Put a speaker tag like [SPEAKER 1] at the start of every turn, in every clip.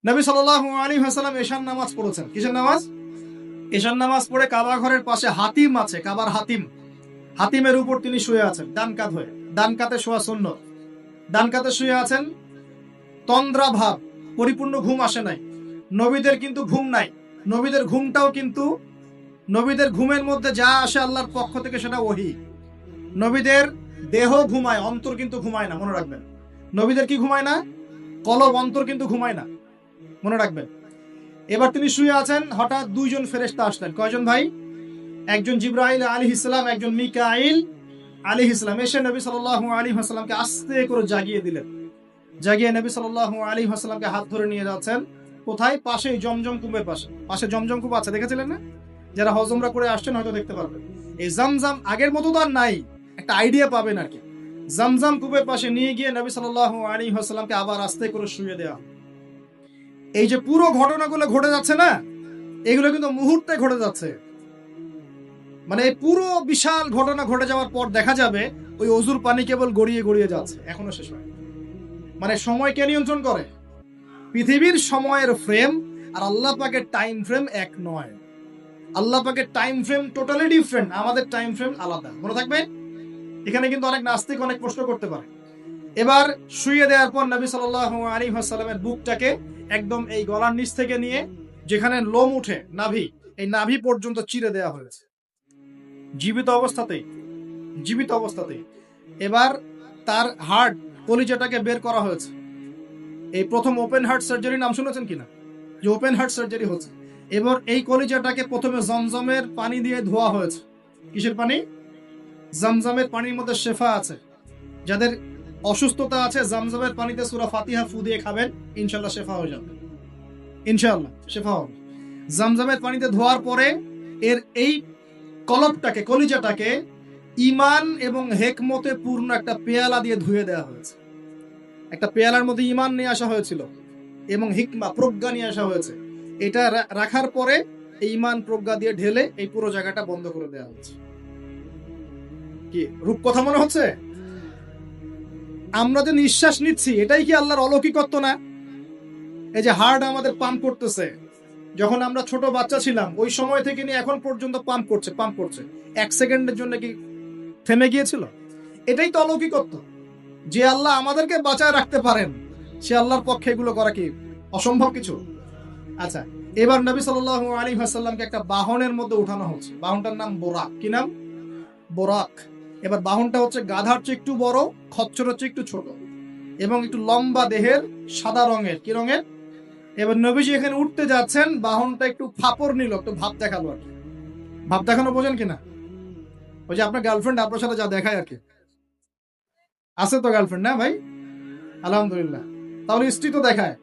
[SPEAKER 1] নবী সাল্লাল্লাহু আলাইহি ওয়াসাল্লাম এশার নামাজ পড়েছেন। কিসের নামাজ? এশার নামাজ পড়ে কাবা ঘরের পাশে হাতিম আছে, কাবার হাতিম, হাতিমের উপর তিনি শুয়ে আছেন ডান কাত হয়ে। ডান কাতে শোয়া সুন্নত। ডান কাতে শুয়ে আছেন, তন্দ্রা ভাব, পরিপূর্ণ ঘুম আসে নাই। নবীদের কিন্তু ঘুম নাই। নবীদের ঘুমটাও কিন্তু, নবীদের ঘুমের মধ্যে যা আসে আল্লাহর পক্ষ থেকে সেটা ওহী। নবীদের দেহ ঘুমায়, অন্তর কিন্তু ঘুমায় না, মনে রাখবেন। নবীদের কি ঘুমায় না? কলব, অন্তর কিন্তু ঘুমায় না, মনে রাখবেন। এবার তিনি শুয়ে আছেন, হঠাৎ দুইজন ফেরেশতা আসলেন। কয়জন ভাই? একজন জিবরাইল আলাইহিস সালাম, একজন মিকাইল আলাইহিস সালাম। এসে নবী সাল্লাল্লাহু আলাইহি ওয়াসাল্লামকে আস্তে করে জাগিয়ে দিলেন। জাগিয়ে নবী সাল্লাল্লাহু আলাইহি ওয়াসাল্লামকে হাত ধরে নিয়ে যাচ্ছেন। কোথায়? পাশেই জমজম কূপের পাশে। পাশে জমজম কূপ আছে, দেখেছিলেন না? যারা হজ উমরা করে আসছেন হয়তো দেখতে পারবেন। এই জামজাম আগের মতো তো আর নাই, একটা আইডিয়া পাবেন আর কি। জামজাম কূপের পাশে নিয়ে গিয়ে নবী সাল্লাল্লাহু আলাইহি ওয়াসাল্লামকে আবার আস্তে করে শুয়ে দেওয়া। এই যে পুরো ঘটনাগুলো ঘটে যাচ্ছে না, এগুলো কিন্তু মুহূর্তে ঘটে যাচ্ছে। মানে এই পুরো বিশাল ঘটনা ঘটে যাওয়ার পর দেখা যাবে ওই অজুর পানি কেবল গড়িয়ে গড়িয়ে যাচ্ছে, এখনো শেষ হয়। মানে সময় কে নিয়ন্ত্রণ করে? পৃথিবীর সময়ের ফ্রেম আর আল্লাহ পাকের টাইম ফ্রেম এক নয়। আল্লাহ পাকের টাইম ফ্রেম টোটালি ডিফারেন্ট, আমাদের টাইম ফ্রেম আলাদা, মনে থাকবে। এখানে কিন্তু অনেক নাস্তিক অনেক প্রশ্ন করতে পারে। এবার শুয়ে দেওয়ার পর নবী সাল্লাল্লাহু আলাইহি ওয়াসাল্লামের বুকটাকে একদম এই গলার নিচ থেকে নিয়ে যেখানে লোম উঠে নাভি, এই নাভি পর্যন্ত চিরে দেওয়া হয়েছে, জীবিত অবস্থাতেই, জীবিত অবস্থাতেই। এবার তার হার্ট, কলিজাটাকে বের করা হয়েছে। এই প্রথম ওপেন হার্ট সার্জারি নাম শুনেছেন কিনা? যে ওপেন হার্ট সার্জারি হচ্ছে। এবার এই কলিজাটাকে প্রথমে জমজমের পানি দিয়ে ধোয়া হয়েছে। কিসের পানি? জমজমের পানির মধ্যে শেফা আছে। যাদের অসুস্থতা আছে জমজমের পানিতে সূরা ফাতিহা ফু দিয়ে খাবেন, ইনশাআল্লাহ শেফা হয়ে যাবে, ইনশাআল্লাহ শেফা হবে। জমজমের পানিতে ধোয়ার পরে এর এই কলবটাকে, কলিজাটাকে ঈমান এবং হেকমতে পূর্ণ একটা পেয়ালা দিয়ে ধুয়ে দেওয়া হয়েছে। একটা পেয়ালার মধ্যে ঈমান নিয়ে আসা হয়েছিল এবং হিকমা, প্রজ্ঞা নিয়ে আসা হয়েছে। এটা রাখার পরে এই ঈমান প্রজ্ঞা দিয়ে ঢেলে এই পুরো জায়গাটা বন্ধ করে দেওয়া হয়েছে। কি রূপকথা মনে হচ্ছে? আমরা যে নিঃশ্বাস নিচ্ছি এটাই কি আল্লাহর অলৌকিকত্ব না? এই যে হার্ট আমাদের পাম্প করতেছে, যখন আমরা ছোট বাচ্চা ছিলাম ওই সময় থেকে নিয়ে এখন পর্যন্ত পাম্প করছে, পাম্প করছে। 1 সেকেন্ডের জন্য কি থেমে গিয়েছিল? এটাই তো অলৌকিকত্ব। যে আল্লাহ আমাদেরকে বাঁচায় রাখতে পারেন, সে আল্লাহর পক্ষে এগুলো করা কি অসম্ভব কিছু? আচ্ছা, এবার নবী সাল্লাল্লাহু আলাইহি ওয়াসাল্লামকে একটা বাহনের মধ্যে উঠানো হচ্ছে। বাহনটার নাম বোরাক। কি নাম? বোরাক। এবার বাহনটা হচ্ছে গাধার চেয়ে একটু বড়, খচ্চরের চেয়ে একটু ছোট এবং একটু লম্বা দেহের, সাদা রঙের। কি রঙের? এবার নবীজি এখানে উঠতে যাচ্ছেন, বাহনটা একটু ফাপড় নিল, একটু ভাব দেখালো আর কি। ভাব দেখানো বোঝেন কিনা? ওই যে আপনার গার্লফ্রেন্ড আপনার সাথে যা দেখায় আর কি। আছে তো গার্লফ্রেন্ড, না ভাই? আলহামদুলিল্লাহ। তাহলে স্ত্রী তো দেখায়।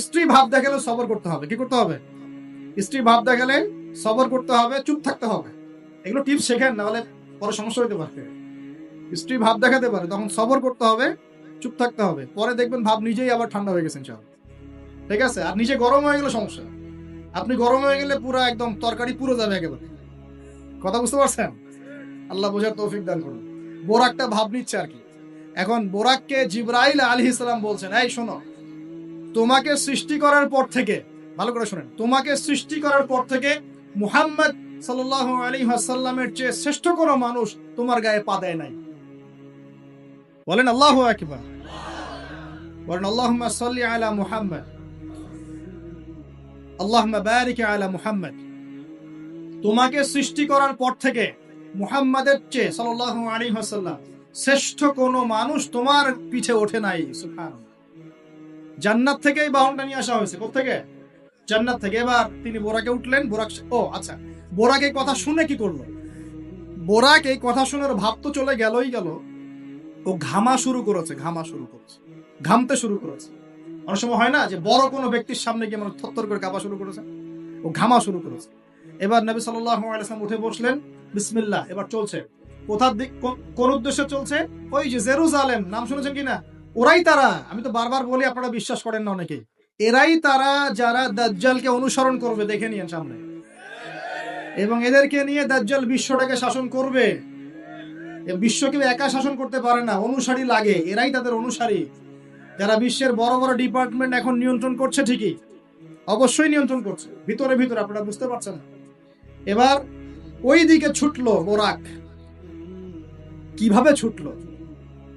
[SPEAKER 1] স্ত্রী ভাব দেখালে সবর করতে হবে। কি করতে হবে? স্ত্রী ভাব দেখালে সবর করতে হবে, চুপ থাকতে হবে। এগুলো টিপস শেখেন, না হলে পরে সমস্যা হইতে পারে। স্ত্রী ভাব দেখাতে পারে, তখন সবর করতে হবে, চুপ থাকতে হবে। পরে দেখবেন ভাব নিজেই আবার ঠান্ডা হয়ে গেছে ইনশাআল্লাহ। ঠিক আছে? আর নিজে গরম হয়ে গেলে সমস্যা। আপনি গরম হয়ে গেলে পুরো একদম তরকারি পুরো যাবে একেবারে। কথা বুঝতে পারছেন? আল্লাহ বোঝার তৌফিক দান করুন। বোরাকটা ভাব নিচ্ছে আর কি। এখন বোরাককে জিবরাইল আলাইহিস সালাম বলছেন, এই শোনো, তোমাকে সৃষ্টি করার পর থেকে, ভালো করে শুনেন, তোমাকে সৃষ্টি করার পর থেকে মুহাম্মদ সাল্লাল্লাহু আলাইহি ওয়াসাল্লামের চেয়ে শ্রেষ্ঠ কোনো মানুষ তোমার গায়ে পা দেয় নাই। বলেন আল্লাহু আকবার। বলেন আল্লাহুম্মা সাল্লি আলা মুহাম্মদ, আল্লাহুম্মা বারিক আলা মুহাম্মদ। তোমাকে সৃষ্টি করার পর থেকে মুহাম্মাদের চেয়ে সাল্লাল্লাহু আলাইহি ওয়াসাল্লাম শ্রেষ্ঠ কোনো মানুষ তোমার পিছে ওঠে নাই। সুবহানাল্লাহ। জান্নাত থেকে এই বাহনটা নিয়ে আসা হয়েছে। কোত্থেকে? জান্নাত থেকে। এবার তিনি বোরাকে উঠলেন। বোরাক, ও আচ্ছা, বোরাক এই কথা শুনে কি করলো? বোরাক এই কথা শুনে ভাব তো চলে গেলই গেল, ও ঘামা শুরু করেছে, ঘামা শুরু করেছে, ঘামতে শুরু করেছে। অনেক সময় হয় না যে বড় কোনো ব্যক্তির সামনে গিয়ে মানে থরথর করে কাঁপা শুরু করেছে, ও ঘামা শুরু করেছে। এবার নবী সাল্লাল্লাহু আলাইহি ওয়াসাল্লাম উঠে বসলেন, বিসমিল্লাহ। এবার চলছে। কোথার দিক, কোন উদ্দেশ্যে চলছে? ওই যে জেরুজালেম, নাম শুনেছেন কিনা? ওরাই তারা, আমি তো বারবার বলি আপনারা বিশ্বাস করেন না অনেকেই, এরাই তারা যারা দাজ্জালকে অনুসরণ করবে, দেখে নিয়েন সামনে। এবং এদেরকে নিয়ে দাজ্জাল বিশ্বটাকে শাসন করবে। বিশ্ব কেউ একা শাসন করতে পারে না, অনুসারী লাগে, এরাই তাদের অনুসারী। যারা বিশ্বের বড় বড় ডিপার্টমেন্ট এখন নিয়ন্ত্রণ করছে, ঠিকই, অবশ্যই নিয়ন্ত্রণ করছে, ভিতরে ভিতরে, আপনারা বুঝতে পারছেন। এবার ওই দিকে ছুটলো বোরাক। কিভাবে ছুটলো?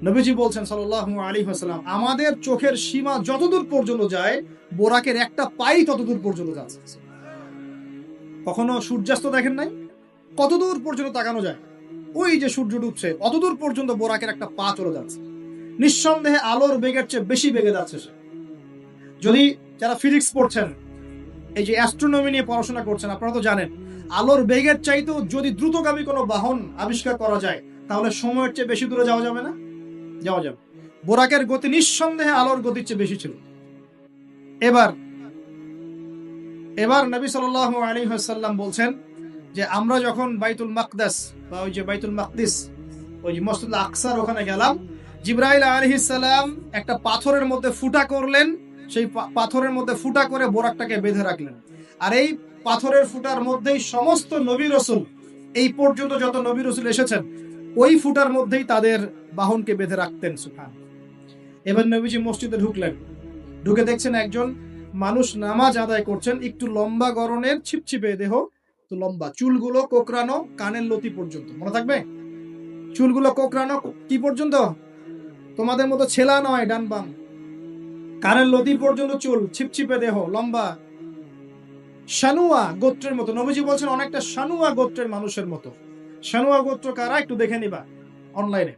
[SPEAKER 1] নবীজি বলছেন সাল্লাল্লাহু আলাইহি ওয়াসাল্লাম, আমাদের চোখের সীমা যতদূর পর্যন্ত যায়, বোরাকের একটা পাই ততদূর পর্যন্ত যাচ্ছে। কখনো সূর্যাস্ত দেখেন নাই? কতদূর পর্যন্ত তাকানো যায়? ওই যে সূর্য ডুবছে অতদূর পর্যন্ত বোরাকের একটা পা চলে যাচ্ছে। নিঃসন্দেহে আলোর বেগের চেয়ে বেশি বেগে যাচ্ছে সে। যদি যারা ফিজিক্স পড়ছেন, এই যে অ্যাস্ট্রোনমি নিয়ে পড়াশোনা করছেন, আপনারা তো জানেন আলোর বেগের চাইতেও যদি দ্রুতগামী কোনো বাহন আবিষ্কার করা যায়, তাহলে সময়ের চেয়ে বেশি দূরে যাওয়া যাবে না? যাওয়া যাবে। বোরাকের গতি নিঃসন্দেহে আলোর গতির চেয়ে বেশি ছিল। এবার নবী সাল্লাল্লাহু আলাইহি ওয়াসাল্লাম বলছেন যে আমরা যখন বাইতুল মাকদাস বা ওই যে বাইতুল মাকদিস, ওই যে মসজিদুল আকসার ওখানে গেলাম, জিবরাইল আলাইহিস সালাম একটা পাথরের মধ্যে ফুটা করলেন, সেই পাথরের মধ্যে ফুটা করে বোরাকটাকে বেঁধে রাখলেন। আর এই পাথরের ফুটার মধ্যেই সমস্ত নবী রাসূল, এই পর্যন্ত যত নবী রাসূল এসেছেন, ওই ফুটার মধ্যেই তাদের বাহনকে বেঁধে রাখতেন। সুবহান। এবার নবীজি মসজিদে ঢুকলেন, ঢুকে দেখছেন একজন মানুষ নামাজ আদায় করছেন, একটু লম্বা গড়নের, ছিপছিপে দেহ, তো লম্বা, চুলগুলো কোকড়ানো কানের লতি পর্যন্ত। মনে থাকবে, চুলগুলো কোকড়ানো কি পর্যন্ত? তোমাদের মতো ছেলা নয় ডান বাম, কানের লতি পর্যন্ত চুল, ছিপছিপে দেহ, লম্বা, শানুয়া গোত্রের মতো। নবীজি বলছেন অনেকটা শানুয়া গোত্রের মানুষের মতো। শানুয়া গোত্র কারা একটু দেখে নিবা অনলাইনে।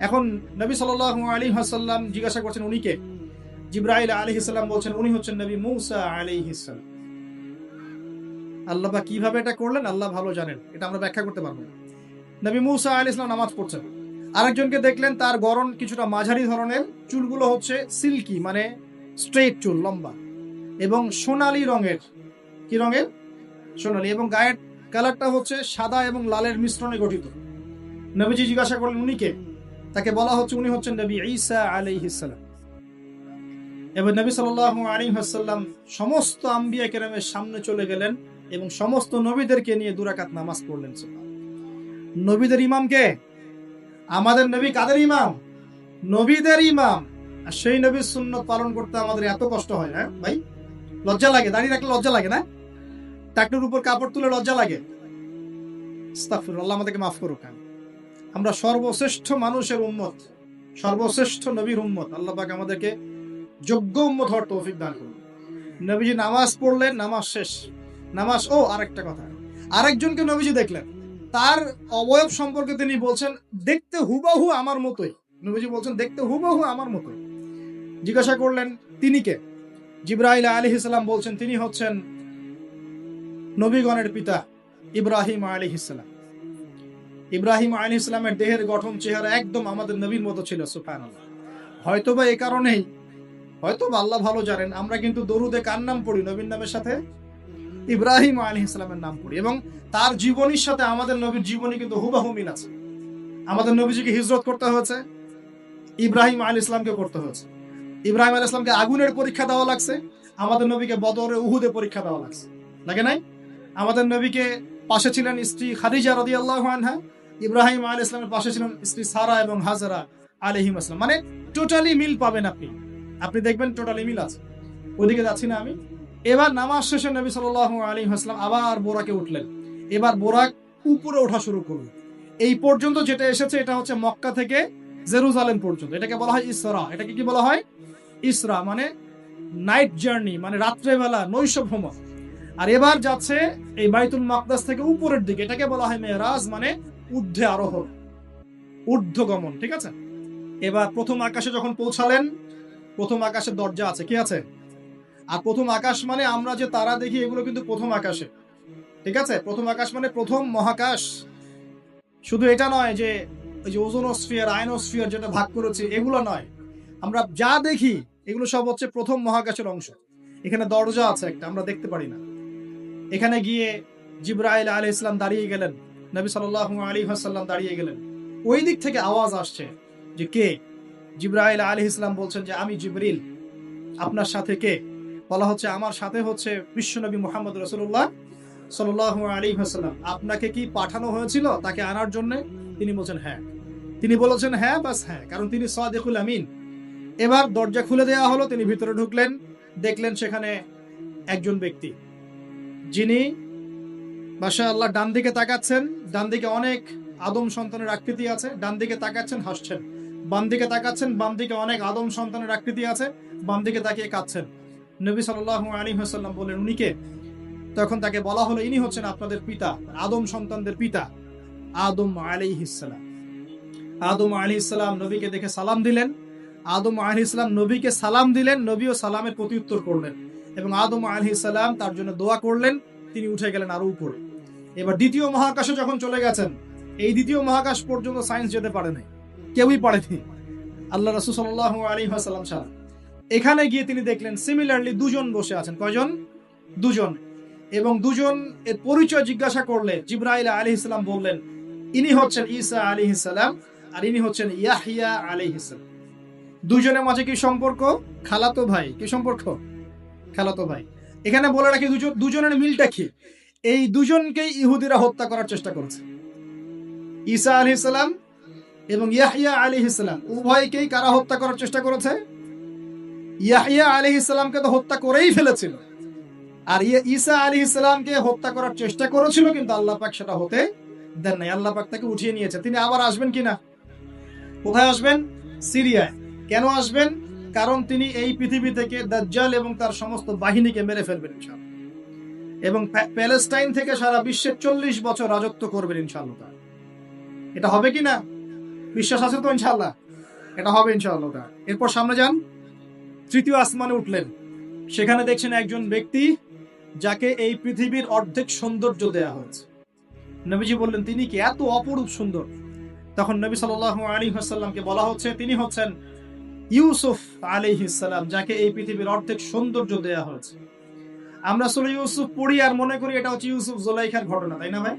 [SPEAKER 1] এখন নবী সাল্লাল্লাহু আলাইহি ওয়াসাল্লাম জিজ্ঞাসা করছেন উনি কে? জিবরাইল আলাইহিস সালাম বলছেন উনি হচ্ছেন নবী মূসা আলাইহিস সালাম। আল্লাহ কিভাবে এটা করলেন আল্লাহ ভালো জানেন, এটা আমরা ব্যাখ্যা করতে পারবো না। নবী মূসা আলাইহিস সালাম নামাজ পড়ছেন, আরেকজনকে দেখলেন তার গড়ন কিছুটা মাঝারি ধরনের, চুলগুলো হচ্ছে সিল্কি, মানে স্ট্রেট চুল, লম্বা এবং সোনালী রঙের। কি রঙের? সোনালী। এবং গায়ের কালারটা হচ্ছে সাদা এবং লালের মিশ্রণে গঠিত। নবীজি জিজ্ঞাসা করলেন উনি কে? তাকে বলা হচ্ছে উনি হচ্ছেন নবী ঈসা আলাইহিস সালাম। এবার নবী সাল্লাল্লাহু আলাইহি ওয়াসাল্লাম সমস্ত আম্বিয়া কেরামের সামনে চলে গেলেন এবং সমস্ত নবীদেরকে নিয়ে 2 রাকাত নামাজ পড়লেন। নবীদের ইমাম কে? আমাদের নবী কাদের ইমাম? নবীদের ইমাম। আর সেই নবীর সুন্নাত পালন করতে আমাদের এত কষ্ট হয় না ভাই? লজ্জা লাগে? দাঁড়িয়ে রাখলে লজ্জা লাগে না? টাকনুর উপর কাপড় তুলে লজ্জা লাগে? আস্তাগফিরুল্লাহ, আল্লাহ আমাদেরকে মাফ করুক। আমরা সর্বশ্রেষ্ঠ মানুষের উম্মত, সর্বশ্রেষ্ঠ নবীর উম্মত। আল্লাহ পাক আমাদেরকে যোগ্য উম্মত হওয়ার তৌফিক দান করুন। নবীজি নামাজ পড়লেন, নামাজ শেষ। নামাজ, ও আরেকটা কথা, আরেকজনকে নবীজি দেখলেন, তার অবয়ব সম্পর্কে তিনি বলছেন দেখতে হুবহু আমার মতোই। নবীজি বলছেন দেখতে হুবহু আমার মতোই। জিজ্ঞাসা করলেন তিনি কে? জিবরাইল আলাইহিস সালাম বলছেন তিনি হচ্ছেন নবীগণের পিতা ইব্রাহিম আলাইহিস সালাম। ইব্রাহিম আলাইহিস সালামের দেহের গঠন, চেহারা একদম আমাদের নবীর মতো ছিল। সুবহানাল্লাহ। হয়তোবা এই কারণেই, হয়তোবা আল্লাহ ভালো জানেন, আমরা কিন্তু দরুদে কার নাম পড়ি? নবীর নামের সাথে ইব্রাহিম আলাইহিস সালামের নাম পড়ি, এবং তার জীবনীর সাথে আমাদের নবীর জীবনী কিন্তু হুবহু মিল আছে। আমাদের নবীজিকে হিজরত করতে হয়েছে, ইব্রাহিম আলাইহিস সালামকে করতে হয়েছে। ইব্রাহিম আলাইহিস সালামকে আগুনের পরীক্ষা দেওয়া লাগছে, আমাদের নবীকে বদরে উহুদে পরীক্ষা দেওয়া লাগছে, লাগে নাই? আমাদের নবীকে পাশে ছিলেন স্ত্রী খাদিজা রাদিয়াল্লাহু আনহা, ইব্রাহিম আলাইহিস সালামের পাশে ছিলেন স্ত্রী সারা এবং হাজরা আলাইহিম আসসালাম। মানে টোটালি মিল পাবেন আপনি দেখবেন টোটালি মিল আছে। ওইদিকে যাচ্ছি না আমি। এবার নামাজ শেষে নবী সাল্লাল্লাহু আলাইহি ওয়াসাল্লাম আবার বোরাকে উঠলেন। এবার বোরাক উপরে ওঠা শুরু করলেন। এই পর্যন্ত যেটা এসেছে এটা হচ্ছে মক্কা থেকে জেরুজালেম পর্যন্ত। এটাকে বলা হয় ইসরা। এটাকে কি বলা হয়? ইসরা, মানে নাইট জার্নি, মানে রাত্রেবেলা নৈশ ভ্রমণ। আর এবার যাচ্ছে এই বাইতুল মাকদাস থেকে উপরের দিকে, এটাকে বলা হয় মেরাজ, মানে ঊর্ধ্বে আরোহণ, ঊর্ধ্বগমন। ঠিক আছে? এবার প্রথম আকাশে যখন পৌঁছালেন, প্রথম আকাশের দরজা আছে, কি আছে? আর প্রথম আকাশ মানে আমরা যে তারা দেখি এগুলো কিন্তু প্রথম আকাশে। ঠিক আছে? প্রথম আকাশ মানে প্রথম মহাকাশ। শুধু এটা নয় যে ওই যে ওজোনোস্ফিয়ার, আয়নোস্ফিয়ার যেটা ভাগ করেছে এগুলো নয়, আমরা যা দেখি এগুলো সব হচ্ছে প্রথম মহাকাশের অংশ। এখানে দরজা আছে একটা, আমরা দেখতে পারি না। এখানে গিয়ে জিবরাইল আলাইহিস সালাম দাঁড়িয়ে গেলেন, নবী সাল্লাল্লাহু আলাইহি ওয়াসাল্লাম দাঁড়িয়ে গেলেন। ওই দিক থেকে আওয়াজ আসছে যে কে? জিবরাইল আলাইহিস সালাম বলছেন যে আমি জিবরিল। আপনার সাথে কে? বলা হচ্ছে আমার সাথে হচ্ছে বিশ্বনবী মুহাম্মদ রাসূলুল্লাহ সাল্লাল্লাহু আলাইহি ওয়াসাল্লাম। আপনাকে কি পাঠানো হয়েছিল তাকে আনার জন্য? তিনি বলছেন হ্যাঁ। তিনি বলেছেন হ্যাঁ, বাস হ্যাঁ, কারণ তিনি সাদিকুল আমিন, এবার দরজা খুলে দেওয়া হলো, তিনি ভিতরে ঢুকলেন, দেখলেন সেখানে একজন ব্যক্তি যিনি মাশাআল্লাহ ডান দিকে তাকাচ্ছেন, ডান দিকে অনেক আদম সন্তানের আকৃতি আছে, ডান দিকে তাকাচ্ছেন হাসছেন, বাম দিকে তাকাচ্ছেন, বাম দিকে অনেক আদম সন্তানের আকৃতি আছে, বাম দিকে তাকিয়ে কাঁদছেন। নবী সাল্লাল্লাহু আলাইহি ওয়াসাল্লাম বললেন, উনি কে? তখন তাকে বলা হলো, ইনি হচ্ছেন আপনাদের পিতা, আদম সন্তানদের পিতা আদম আলাইহিস সালাম। আদম আলাইহিস সালাম নবীকে দেখে সালাম দিলেন, আদম আলাইহিস সালাম নবীকে সালাম দিলেন, নবীও সালামের প্রত্যুত্তর করলেন এবং আদম আলাইহিস সালাম তার জন্য দোয়া করলেন, তিনি উঠে গেলেন আরো উপরে। এবার দ্বিতীয় মহাকাশে যখন চলে গেছেন, এই দ্বিতীয় মহাকাশ পর্যন্ত সায়েন্স যেতে পারে নাই, কেউই পারেনি আল্লাহ রাসূল সাল্লাল্লাহু আলাইহি ওয়াসাল্লাম ছাড়া। এখানে গিয়ে তিনি দেখলেন সিমিলারলি দুজন বসে আছেন। কয়জন? দুজন। এবং দুজন এর পরিচয় জিজ্ঞাসা করলে জিবরাইল আলাইহিস সালাম বললেন, ইনি হচ্ছেন ঈসা আলাইহিস সালাম আর ইনি হচ্ছেন ইয়াহইয়া আলাইহিস সালাম। দুজনের মাঝে কি সম্পর্ক? খালাতো ভাই। কি সম্পর্ক? খালাতো ভাই। এখানে বলে রাখি দুজনের মিলটা কি? এই দুজনকেই ইহুদিরা হত্যা করার চেষ্টা করেছে। ঈসা আলাইহিস সালাম এবং ইয়াহইয়া আলাইহিস সালাম উভয়কেই কারা হত্যা করার চেষ্টা করেছে? ইয়াহইয়া আলাইহিস সালামকে তো হত্যা করেই ফেলেছিল, আর ঈসা আলাইহিস সালামকে হত্যা করার চেষ্টা করেছিল, কিন্তু আল্লাহ পাক সেটা হতে দেন নাই। আল্লাহ পাক তাকে উঠিয়ে নিয়েছে। তিনি আবার আসবেন কিনা? কোথায় আসবেন? সিরিয়ায়। কেন আসবেন? কারণ তিনি এই পৃথিবী থেকে দাজ্জাল এবং তার সমস্ত বাহিনীকে মেরে ফেলবেন ইনশাআল্লাহ, এবং প্যালেস্টাইন থেকে সারা বিশ্বে 40 বছর রাজত্ব করবেন ইনশাআল্লাহ। এটা হবে কিনা? বিশ্বাস আছে তো ইনশাআল্লাহ? এটা হবে ইনশাআল্লাহ। এরপর সামনে যান, তৃতীয় আসমানে উঠলেন, সেখানে দেখছেন একজন ব্যক্তি যাকে এই পৃথিবীর অর্ধেক সৌন্দর্য দেয়া হয়েছে। নবীজি বললেন, তিনি কি এত অপরূপ সুন্দর? তখন নবী সাল্লাল্লাহু আলাইহি ওয়াসাল্লামকে বলা হচ্ছে, তিনি হচ্ছেন ইউসুফ আলাইহিস সালাম, যাকে এই পৃথিবীর অর্ধেক সৌন্দর্য দেয়া হয়েছে। আমরা সূরা ইউসুফ পড়ি আর মনে করি এটা হচ্ছে ইউসুফ জুলাইখার ঘটনা, তাই না ভাই?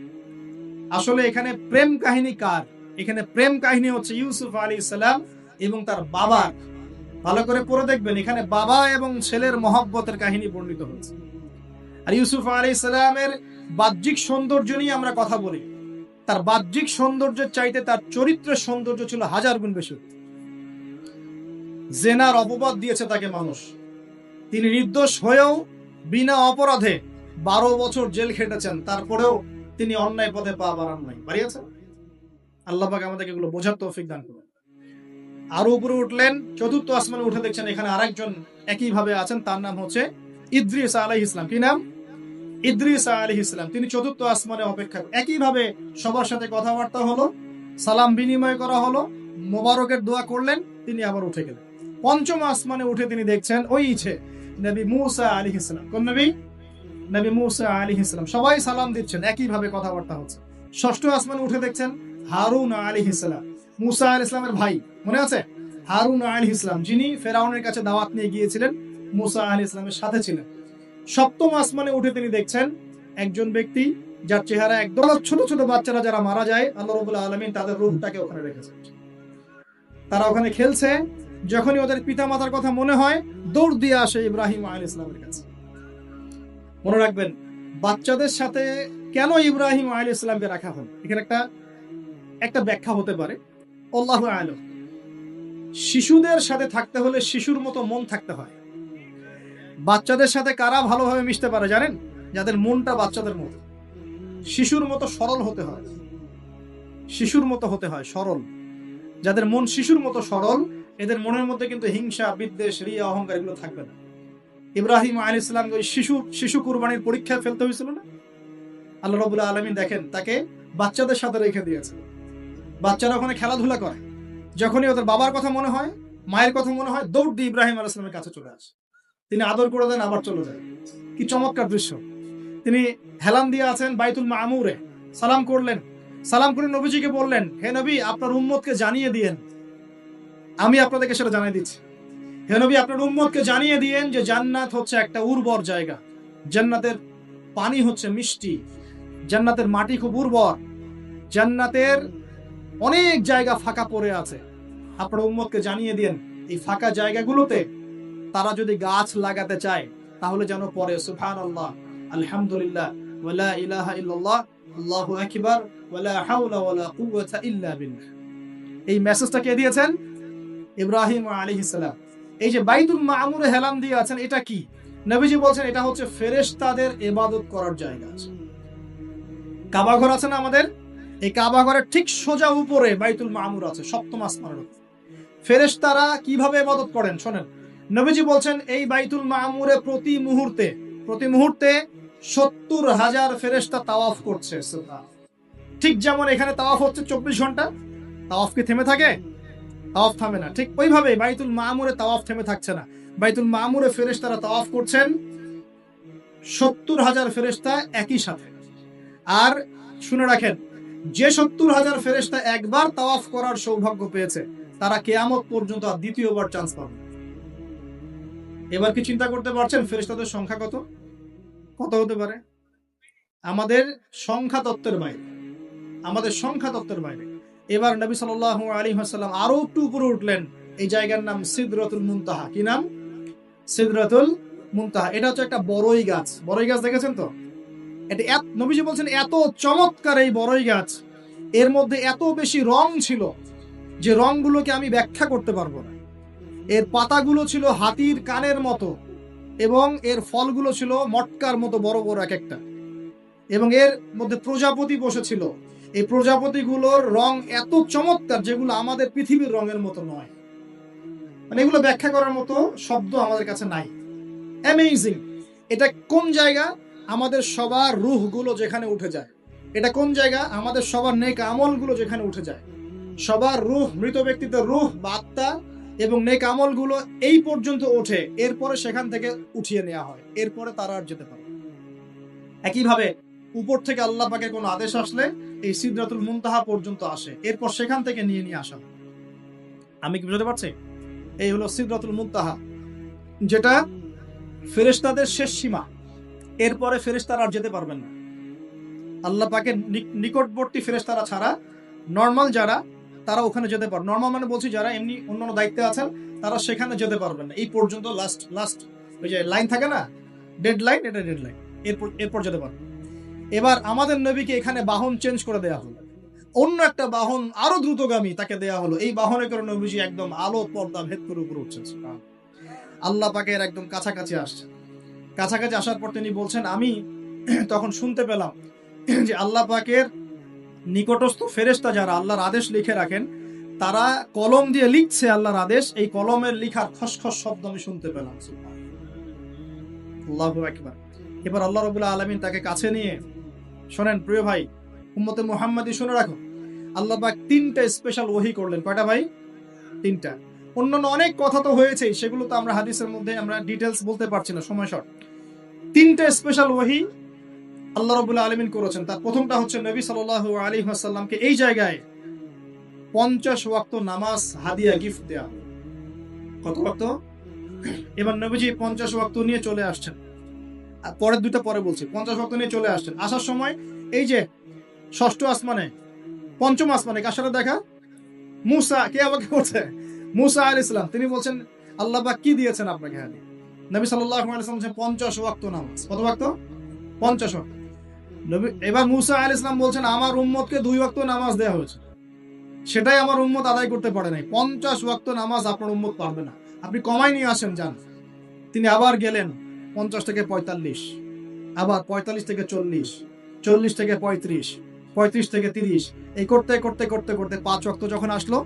[SPEAKER 1] আসলে এখানে প্রেম কাহিনী কার? এখানে প্রেম কাহিনী হচ্ছে ইউসুফ আলাইহিস সালাম এবং তার বাবা। ভালো করে পড়ে দেখবেন, এখানে বাবা এবং ছেলের মহব্বতের কাহিনী বর্ণিত হয়েছে। আর ইউসুফ আলাইহিস সালামের বাহ্যিক সৌন্দর্য নিয়ে আমরা কথা বলি, তার বাহ্যিক সৌন্দর্যের চাইতে তার চরিত্রের সৌন্দর্য ছিল 1000 গুণ বেশি। জেনার অপবাদ দিয়েছে তাকে মানুষ, তিনি নির্দোষ হয়েও বিনা অপরাধে 12 বছর জেল খেটেছেন, তারপরেও তিনি অন্যায় পথে পা বাড়ান নাই। বাড়িয়েছেন? আল্লাহ পাক আমাদেরকে এগুলো বোঝার তৌফিক দান করুন। আরো উপরে উঠলেন, চতুর্থ আসমানে উঠে দেখছেন এখানে আরেকজন একইভাবে আছেন, তার নাম হচ্ছে ইদ্রিস আলাইহিস সালাম। কি নাম? ইদ্রিস আলাইহিস সালাম। তিনি চতুর্থ আসমানে অপেক্ষা, একইভাবে সবার সাথে কথাবার্তা হলো, সালাম বিনিময় করা হলো, মোবারকের দোয়া করলেন, তিনি আবার উঠে গেলেন। পঞ্চম আসমানে উঠে তিনি দেখছেন ওই ইচ্ছে নবী মুসা আলাইহিস সালাম। কোন নবী? নবী মুসা আলাইহিস সালাম। সবাই সালাম দিচ্ছেন, একইভাবে কথাবার্তা হচ্ছে। ষষ্ঠ আসমানে উঠে দেখছেন হারুন আলাইহিস সালাম, মুসা আলাইহিস সালামের ভাই, মনে আছে? হারুন আলাইহিস সালাম, যিনি ফেরাউনের কাছে দাওয়াত নিয়ে গিয়েছিলেন, মুসা আলাইহিস সালামের সাথে ছিলেন। সপ্তম আসমানে উঠে তিনি দেখছেন একজন ব্যক্তি যার চেহারা একদম, ছোট ছোট বাচ্চারা যারা মারা যায়, আল্লাহ রাব্বুল আলামিন তাদের রূহটাকে ওখানে রেখেছেন। তারা ওখানে খেলছে, যখনই ওদের পিতামাতার কথা মনে হয় দৌড় দিয়ে আসে ইব্রাহিম আলাইহিস সালামের কাছে। মনে রাখবেন, বাচ্চাদের সাথে কেন ইব্রাহিম আলাইহিস সালামকে রাখা হলো, এখানে একটা ব্যাখ্যা হতে পারে, আল্লাহু আ'লাম। শিশুদের সাথে থাকতে হলে শিশুর মতো মন থাকতে হয়। বাচ্চাদের সাথে কারা ভালোভাবে মিশতে পারে জানেন? যাদের মনটা বাচ্চাদের মতো, শিশুর মতো সরল হতে হয়, শিশুর মতো হতে হয়, সরল। যাদের মন শিশুর মতো সরল, এদের মনের মধ্যে কিন্তু হিংসা, বিদ্বেষ, রিয়া, অহংকার এগুলো থাকবে না। ইব্রাহিম আলাইহিস সালাম ওই শিশু কুরবানির পরীক্ষায় ফেলতে হয়েছিল না? আল্লাহ রাব্বুল আলামিন দেখেন তাকে বাচ্চাদের সাথে রেখে দিয়েছে। বাচ্চারা ওখানে খেলাধুলা করে, যখনই ওদের বাবার কথা মনে হয়, মায়ের কথা মনে হয়, দৌড় দিয়ে ইব্রাহিম আলাইহিস সালামের কাছে চলে আসে, তিনি আদর করে দেন, আবার চলে যায়। কি চমৎকার দৃশ্য! তিনি হেলান দিয়ে আছেন বাইতুল মামুরে, সালাম করলেন, সালাম করে নবীজিকে বললেন, হে নবী, আপনার উম্মতকে জানিয়ে দিয়েন, আমি আপনাদেরকে সেটা জানিয়ে দিচ্ছি। হে নবী, আপনার উম্মতকে জানিয়ে দিয়েন যে জান্নাত হচ্ছে একটা উর্বর জায়গা, জান্নাতের পানি হচ্ছে মিষ্টি, জান্নাতের মাটি খুব উর্বর, জান্নাতের অনেক জায়গা ফাঁকা পড়ে আছে। আপনার উম্মতকে জানিয়ে দিয়েন এই ফাঁকা জায়গাগুলোতে তারা যদি গাছ লাগাতে চায় তাহলে যেন পড়ে সুবহানাল্লাহ, আলহামদুলিল্লাহ, ওয়ালা ইলাহা ইল্লাল্লাহ, আল্লাহু আকবার, ওয়ালা হাওলা ওয়ালা কুওয়াতা ইল্লা বিল্লাহ। এই মেসেজটা কে দিয়েছেন? ইব্রাহিম আলাইহিস সালাম। এই যে বাইতুল মামুরে হেলান দিয়ে আছেন, এটা কি? নবীজি বলছেন এটা হচ্ছে ফেরেশতাদের ইবাদত করার জায়গা আছে। কাবা ঘর আছে না আমাদের, এই কাবা ঘরের ঠিক সোজা উপরে বাইতুল মামুর আছে, সপ্তম আসমানের উপর। ফেরেশতারা কিভাবে ইবাদত করেন শোনেন। নবীজি বলছেন এই বাইতুল মামুরে প্রতি মুহূর্তে 70,000 ফেরেশতা তাওয়াফ করছে। ঠিক যেমন এখানে তাওয়াফ হচ্ছে 24 ঘন্টা, তাওয়াফ কি থেমে থাকে? তাওয়াফ থামে না। ঠিক ওইভাবে বাইতুল মামুরে তাওয়াফ থেমে থাকছে না। বাইতুল মামুরে ফেরেশতারা তাওয়াফ করছেন 70,000 ফেরেশতা একই সাথে। আর শুনে রাখেন, যে 70,000 ফেরেশতা একবার তাওয়াফ করার সৌভাগ্য পেয়েছে তারা কিয়ামত পর্যন্ত আর দ্বিতীয়বার চান্স পাবে। এবার কি চিন্তা করতে পারছেন ফেরেশতাদের সংখ্যা কত কত হতে পারে? আমাদের সংখ্যা তত্ত্বের বাইরে। এবার নবী সাল্লাল্লাহু আলাইহি ওয়াসাল্লাম আরো একটু উপরে উঠলেন। এই জায়গার নাম সিদরাতুল মুনতাহা। কি নাম? সিদরাতুল মুনতাহা। এটা হচ্ছে একটা বড়ই গাছ দেখেছেন তো? এটা নবীজি বলছেন এত চমৎকার এই বড়ই গাছ, এর মধ্যে এত বেশি রং ছিল যে রংগুলোকে আমি ব্যাখ্যা করতে পারবো না। এর পাতাগুলো ছিল হাতির কানের মতো এবং এর ফলগুলো ছিল মটকার মতো বড় বড় এক একটা, এবং এর মধ্যে প্রজাপতি বসেছিল। এই প্রজাপতিগুলোর রং এত চমৎকার যেগুলো আমাদের পৃথিবীর রঙের মতো নয়। মানে এগুলো ব্যাখ্যা করার মতো শব্দ আমাদের কাছে নাই। অ্যামেজিং। এটা কোন জায়গা? আমাদের সবার রূহগুলো যেখানে উঠে যায়। এটা কোন জায়গা? আমাদের সবার নেক আমলগুলো যেখানে উঠে যায়। সবার রূহ, মৃত ব্যক্তিদের রূহ বা আত্মা এবং নেক আমলগুলো এই পর্যন্ত ওঠে, এরপরে সেখান থেকে উঠিয়ে নেওয়া হয়, এরপরে তারা আর যেতে পারে। একইভাবে উপর থেকে আল্লাহ পাকের কোনো আদেশ আসলে এই সিদরাতুল মুনতাহা পর্যন্ত আসে, এরপর সেখান থেকে নিয়ে আসা। আমি কি বুঝতে পারছি? এই হলো সিদরাতুল মুনতাহা, যেটা ফেরেশতাদের শেষ সীমা। এরপরে ফেরেশতারা আর যেতে পারবেন না। আল্লাহ পাকের নিকটবর্তী ফেরেশতারা ছাড়া নর্মাল যারা, তারা ওখানে যেতে পারবে। নর্মাল মানে বলছি যারা এমনি অন্যান্য দায়িত্বে আছেন তারা সেখানে যেতে পারবেন না। এই পর্যন্ত লাস্ট ওই যে লাইন থাকে না, ডেডলাইন, এটা ডেডলাইন, এরপর যেতে পারবে। এবার আমাদের নবীকে এখানে বাহন চেঞ্জ করে দেয়া হলো, অন্য একটা বাহন আরো দ্রুতগামী তাকে দেয়া হলো। এই বাহনে করে নবীজি একদম আলো পর্দা ভেদ করে উপরে উঠছেন, আল্লাহ পাকের একদম কাছাকাছি আসছে। কাছাকাছি আসার পর তিনি বলছেন, আমি তখন শুনতে পেলাম যে আল্লাহ পাকের নিকটস্থ ফেরেশতা যারা আল্লাহর আদেশ লিখে রাখেন, তারা কলম দিয়ে লিখছে আল্লাহর আদেশ। এই কলমের লিখার খসখস শব্দ আমি শুনতে পেলাম। আল্লাহু আকবার। এবার আল্লাহ রাব্বুল আলামিন তাকে কাছে নিয়ে, শোনেন প্রিয় ভাই উম্মতে মুহাম্মাদি, শুনে রাখো, আল্লাহ পাক 3টা স্পেশাল ওহী করলেন। কয়টা ভাই? 3টা। অন্যান্য অনেক কথা তো হয়েছে, সেগুলো তো আমরা হাদিসের মধ্যে আমরা ডিটেলস বলতে পারছি না, সময় শর্ট। 3টা স্পেশাল ওহী আল্লাহ রাব্বুল আলামিন করেছেন। তার প্রথমটা হচ্ছে নবী সাল্লাল্লাহু আলাইহি ওয়াসাল্লামকে এই জায়গায় 50 ওয়াক্ত নামাজ হাদিয়া গিফট দেয়া। কত ওয়াক্ত? এবার নবীজি 50 ওয়াক্ত নিয়ে চলে আসছেন। আর পরের দুইটা পরে বলছি। 50 ওয়াক্ত নিয়ে চলে আসছেন। আসার সময় এই যে ষষ্ঠ আসমানে, পঞ্চম আসমানে কার সাথে দেখা? মুসা। কে আমাকে বলছে? মুসা আলাইহিস সালাম। তিনি বলছেন আল্লাহ পাক কি দিয়েছেন আপনাকে? হাদিয়া। নবী সাল্লাল্লাহু আলাইহি ওয়াসাল্লাম বলেন 50 ওয়াক্ত নামাজ। কত ওয়াক্ত? 50 ওয়াক্ত। এবার মুসা আলাইহিস সালাম বলছেন আমার উম্মতকে 2 ওয়াক্ত নামাজ দেওয়া হয়েছে, সেটাই আমার উম্মত আদায় করতে পারে নাই। 50 ওয়াক্ত নামাজ আপনার উম্মত পারবে না, আপনি কমাই নিয়ে আসেন যান। তিনি আবার গেলেন 50 থেকে 45, আবার 45 থেকে 40, 40 থেকে 35, 35 থেকে 30, এই করতে করতে করতে করতে 5 ওয়াক্ত যখন আসলো,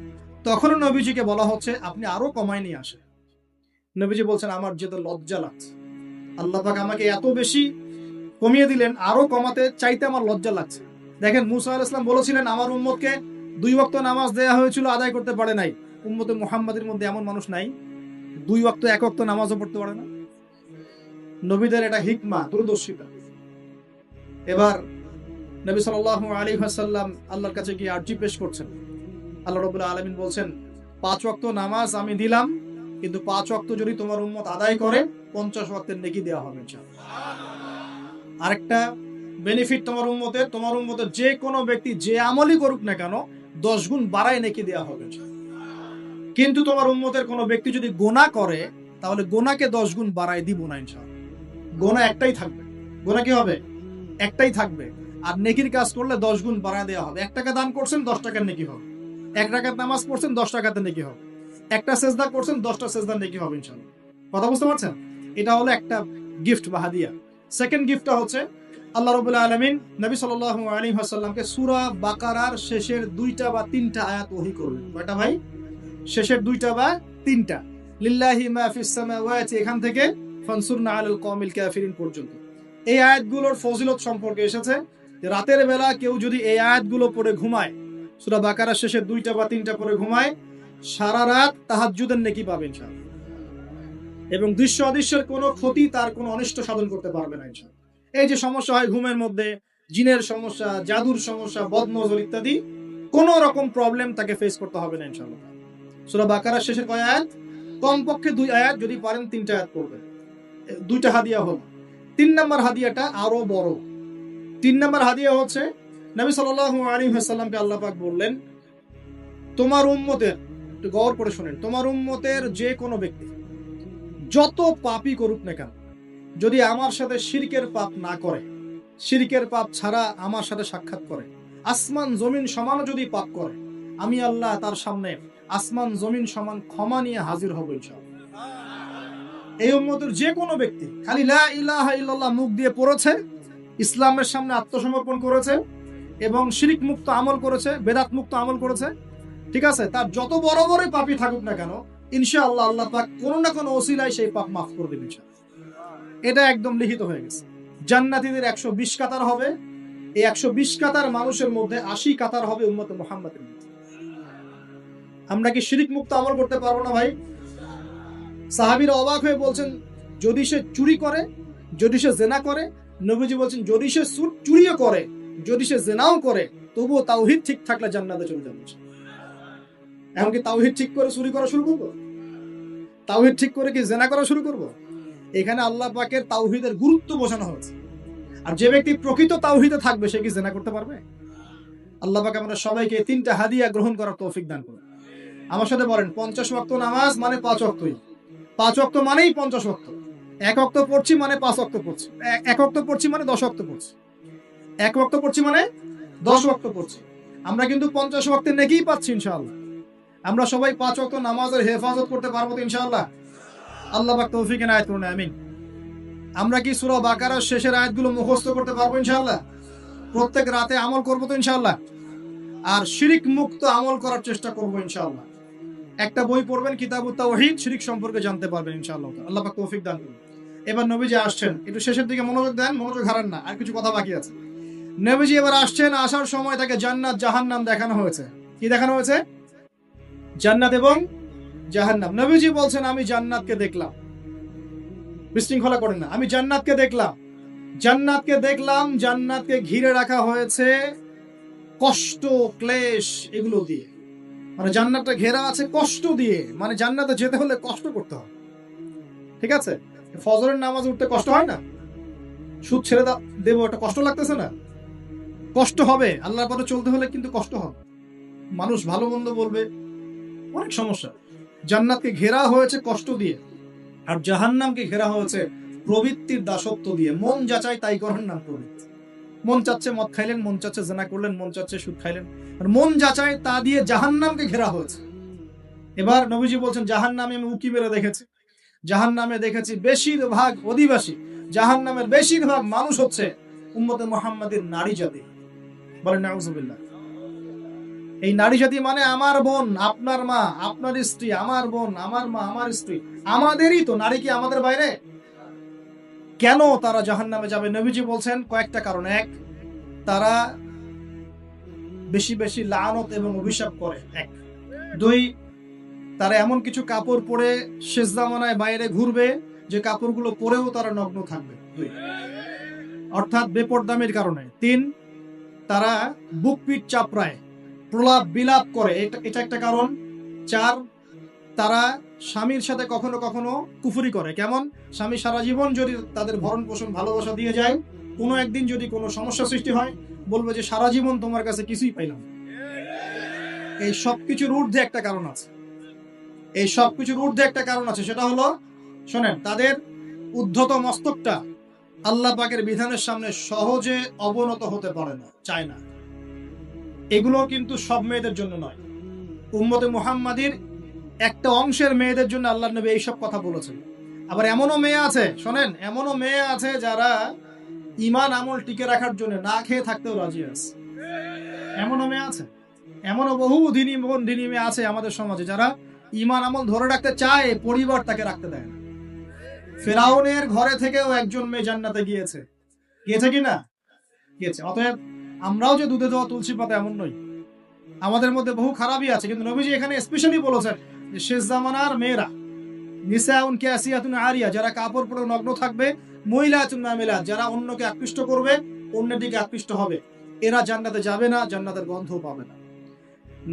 [SPEAKER 1] তখনও নবীজিকে বলা হচ্ছে আপনি আরো কমাই নিয়ে আসেন। নবীজি বলছেন আমার যেতে লজ্জা লাগছে, আল্লাহ পাক আমাকে এত বেশি কমিয়ে দিলেন, আরো কমাতে চাইতে আমার লজ্জা লাগছে। দেখেন মুসা আলাইহিস সালাম বলেছিলেন আমার উম্মতকে 2 ওয়াক্ত নামাজ দেয়া হয়েছিল, আদায় করতে পারে নাই। উম্মতে মুহাম্মাদের মধ্যে এমন মানুষ নাই 2 ওয়াক্ত 1 ওয়াক্ত নামাজও পড়তে পারে না। নবীদের এটা হিকমা, দূরদর্শিতা। এবার নবী সাল্লাল্লাহু আলাইহি ওয়াসাল্লাম আল্লাহর কাছে গিয়ে আরজি পেশ করছেন। আল্লাহ রাব্বুল আলামিন বলছেন 5 ওয়াক্ত নামাজ আমি দিলাম, কিন্তু 5 ওয়াক্ত যদি তোমার উম্মত আদায় করে 50 ওয়াক্তের নেকি দেওয়া হবে ইনশাআল্লাহ। আরেকটা বেনিফিট তোমার উম্মতের যে কোনো ব্যক্তি যে আমলই করুক না কেন 10 গুণ বাড়ায় নেকি দেওয়া হবে। কিন্তু তোমার উম্মতের কোনো ব্যক্তি যদি গুনাহ করে তাহলে গুনাহকে 10 গুণ বাড়ায় দিব না ইনশাআল্লাহ। গুনাহ একটাই থাকবে। গুনাহ কি হবে? একটাই থাকবে। আর নেকির কাজ করলে 10 গুণ বাড়ায় দেওয়া হবে। 1 টাকা দান করছেন 10 টাকার নেকি হবে। 1 রাকাত নামাজ পড়ছেন 10 টাকাতে নেকি হবে। একটা সেজদা করছেন 10টা সেজদা নেকি হবে ইনশাআল্লাহ। কথা বুঝতে পারছেন? এটা হলো একটা গিফট বা হাদিয়া। সেকেন্ড গিফটটা হচ্ছে আল্লাহ রাব্বুল আলামিন নবী সাল্লাল্লাহু আলাইহি ওয়াসাল্লামকে সূরা বাকারার শেষের 2টা বা 3টা আয়াত ওহী করলেন। কয়টা ভাই? শেষের 2টা বা 3টা। লিল্লাহি মা ফিস সামাওয়াতি এখান থেকে ফানসুরনা আলাল কওমিল কাফিরিন পর্যন্ত। এই আয়াতগুলোর ফজিলত সম্পর্কে এসেছে যে রাতের বেলা কেউ যদি এই আয়াতগুলো পড়ে ঘুমায়, সূরা বাকারার শেষের 2টা বা 3টা পড়ে ঘুমায়, সারা রাত তাহাজ্জুদের নেকি পাবে ইনশাআল্লাহ। এবং দৃশ্য অদৃশ্যের কোনো ক্ষতি তার কোনো অনিষ্ট সাধন করতে পারবে না ইনশাআল্লাহ। এই যে সমস্যা হয় ঘুমের মধ্যে, জিনের সমস্যা, জাদুর সমস্যা, বদনজর ইত্যাদি, কোন রকম প্রবলেম তাকে ফেস করতে হবে না ইনশাআল্লাহ। সূরা বাকারার শেষের কয় আয়াত? কমপক্ষে 2 আয়াত, যদি পারেন 3টা আয়াত পড়বেন। 2টা হাদিয়া হল। 3 নম্বর হাদিয়াটা আরো বড়। 3 নম্বর হাদিয়া হচ্ছে নবী সাল্লাল্লাহু আলাইহি ওয়াসাল্লামকে আল্লাহ পাক বললেন, তোমার উম্মতের, একটু গৌর করে শুনেন, তোমার উম্মতের যে কোনো ব্যক্তি যত পাপই করুক না কেন, যদি আমার সাথে শিরকের পাপ না করে, শিরকের পাপ ছাড়া আমার সাথে সাক্ষাৎ করে, আসমান জমিন সমান যদি পাপ করে, আমি আল্লাহ তার সামনে আসমান জমিন সমান ক্ষমা নিয়ে হাজির হব ইনশাআল্লাহ। এই উম্মতের যে কোনো ব্যক্তি খালি লা ইলাহা ইল্লাল্লাহ মুখ দিয়ে পড়েছে, ইসলামের সামনে আত্মসমর্পণ করেছে এবং শিরক মুক্ত আমল করেছে, বেদাত মুক্ত আমল করেছে, ঠিক আছে, তার যত বড় বড় পাপই থাকুক না কেন, ইনশাআল্লাহ আল্লাহ পাক কোনো না কোনো ওসিলায় সেই পাপ মাফ করে দেবেন ইনশাআল্লাহ। এটা একদম লিখিত হয়ে গেছে। জান্নাতীদের 120 কাতার হবে। এই 120 কাতার মানুষের মধ্যে 80 কাতার হবে উম্মতে মুহাম্মাদের মধ্যে। আমরা কি শিরক মুক্ত আমল করতে পারবো না ভাই? সাহাবীরা অবাক হয়ে বলছেন, যদি সে চুরি করে, যদি সে জেনা করে, নবীজি বলছেন যদি সে চুরিও করে, যদি সে জেনাও করে, তবুও তাওহীদ ঠিক থাকলে জান্নাতে চলে যাবে। এমনকি তাওহীদ ঠিক করে চুরি করা শুরু করবো? তাওহীদ ঠিক করে কি জেনা করা শুরু করবো? এখানে আল্লাহ পাকের তাওহীদের গুরুত্ব বোঝানো হয়েছে। আর যে ব্যক্তি প্রকৃত তাওহীদে থাকবে সে কি জেনা করতে পারবে? আল্লাহ পাক আমরা সবাইকে 3টা হাদিয়া গ্রহণ করার তৌফিক দান করুন। আমার সাথে বলেন, 50 ওয়াক্ত নামাজ মানে 5 ওয়াক্তই। 5 ওয়াক্ত মানেই 50 ওয়াক্ত। 1 ওয়াক্ত পড়ছি মানে 5 ওয়াক্ত পড়ছি। 1 ওয়াক্ত পড়ছি মানে 10 ওয়াক্ত পড়ছি। 1 ওয়াক্ত পড়ছি মানে 10 ওয়াক্ত পড়ছি। আমরা কিন্তু 50 ওয়াক্তের নেকিই পাচ্ছি ইনশাআল্লাহ। আমরা সবাই 5 ওয়াক্ত নামাজের হেফাজত করতে পারবো তো ইনশাআল্লাহ? আল্লাহ পাক তৌফিক এনায়েত করুন, আমিন। আমরা কি সূরা বাকারার শেষের আয়াতগুলো মুখস্থ করতে পারবো ইনশাআল্লাহ? প্রত্যেক রাতে আমল করবো তো ইনশাআল্লাহ? আর শিরক মুক্ত আমল করার চেষ্টা করবো ইনশাআল্লাহ। একটা বই পড়বেন, কিতাবুত তাওহীদ, শিরক সম্পর্কে জানতে পারবেন ইনশাআল্লাহ। আল্লাহ পাক তৌফিক দান করুন। এবার নবীজি আসছেন, একটু শেষের দিকে মনোযোগ দেন, মনোযোগ হারান না, আর কিছু কথা বাকি আছে। নবীজি এবার আসছেন, আসার সময় তাকে জান্নাত জাহান্নাম দেখানো হয়েছে। কি দেখানো হয়েছে? জান্নাত এবং জাহান্নাম। নবীজি বলছেন, আমি জান্নাতকে দেখলাম। বিশৃঙ্খলা করেন না। আমি জান্নাতকে দেখলাম, জান্নাতকে দেখলাম, জান্নাতকে ঘিরে রাখা হয়েছে কষ্ট, ক্লেশ, এগুলো দিয়ে। মানে জান্নাতটা ঘেরা আছে কষ্ট দিয়ে, মানে জান্নাতে যেতে হলে কষ্ট করতে হয়। ঠিক আছে? ফজরের নামাজ উঠতে কষ্ট হয় না? সুদ ছেড়ে দেবো, একটা কষ্ট লাগতেছে না? কষ্ট হবে। আল্লাহর পথে চলতে হলে কিন্তু কষ্ট হবে। মানুষ ভালো মন্দ বলবে, অনেক সমস্যা। জান্নাতকে ঘেরা হয়েছে কষ্ট দিয়ে, আর জাহান্নামকে ঘেরা হয়েছে প্রবৃত্তির দাসত্ব দিয়ে। মন যাচাই তাই করার নাম প্রবৃত্তি। মন চাচ্ছে মদ খাইলেন, মন চাচ্ছে জেনা করলেন, মন চাচ্ছে সুদ খাইলেন, আর মন যাচাই তা দিয়ে জাহান্নামকে ঘেরা হয়েছে। এবার নবীজি বলছেন, জাহান্নামে আমি উকি মেরে দেখেছি, জাহান্নামে দেখেছি বেশিরভাগ অধিবাসী, জাহান্নামের বেশিরভাগ মানুষ হচ্ছে উম্মতে মুহাম্মাদের নারী জাতি। বলেন নাউজুবিল্লাহ। এই নারী জাতি মানে আমার বোন, আপনার মা, আপনার স্ত্রী, আমার বোন, আমার মা, আমার স্ত্রী, আমাদেরই তো। নারী কি আমাদের বাইরে? কেন তারা জাহান্নামে যাবে? নবীজি বলছেন কয়েকটা কারণ। 1, তারা বেশি বেশি লানত এবং অভিশাপ করে। 1, 2, তারা এমন কিছু কাপড় পরে শেষ জামানায় বাইরে ঘুরবে যে কাপড়গুলো পরেও তারা নগ্ন থাকবে। 2, অর্থাৎ বেপরদামির কারণে। 3, তারা বুক পিঠ চাপড়ায়, প্রলাপ বিলাপ করে, এটা একটা কারণ। 4, তারা স্বামীর সাথে কখনো কখনো কুফরি করে। কেমন? স্বামী সারা জীবন যদি তাদের ভরণ পোষণ ভালোবাসা দিয়ে যায়, কোনো একদিন যদি কোনো সমস্যা সৃষ্টি হয়, বলবে যে সারা জীবন তোমার কাছে কিছুই পাইলাম। এই সবকিছুর ঊর্ধ্বে একটা কারণ আছে। এই সবকিছুর ঊর্ধ্বে একটা কারণ আছে, সেটা হলো, শোনেন, তাদের উদ্ধত মস্তকটা আল্লাহ পাকের বিধানের সামনে সহজে অবনত হতে পারে না, চায় না। এগুলো কিন্তু সব মেয়েদের জন্য নয়। উম্মতে মুহাম্মাদির একটা অংশের মেয়েদের জন্য আল্লাহ নবী এইসব কথা বলেছেন। আবার এমনও মেয়ে আছে, শোনেন, এমনও মেয়ে আছে যারা ইমান আমল টিকে রাখার জন্য না খেয়ে থাকতেও রাজি আছে। এমনও মেয়ে আছে, এমনও বহু দিনী মেয়ে আছে আমাদের সমাজে যারা ইমান আমল ধরে রাখতে চায়, পরিবার তাকে রাখতে দেয় না। ফেরাউনের ঘরে থেকেও একজন মেয়ে জান্নাতে গিয়েছে, গিয়েছে কিনা? গিয়েছে। অতএব আমরাও যে দুধে দেওয়া তুলসী পাতা এমন নই, আমাদের মধ্যে বহু খারাপই আছে। কিন্তু নবীজি এখানে স্পেশালি বলেছেন যে শেষ জামানার মেয়েরা, নিসাউন কাসিয়াতুন আরিয়া, যারা কাপড় পরে নগ্ন থাকবে, মহিলাতুন মামিলাত, যারা অন্যকে আকৃষ্ট করবে, অন্যের দিকে আকৃষ্ট হবে, এরা জান্নাতে যাবে না, জান্নাতের গন্ধও পাবে না।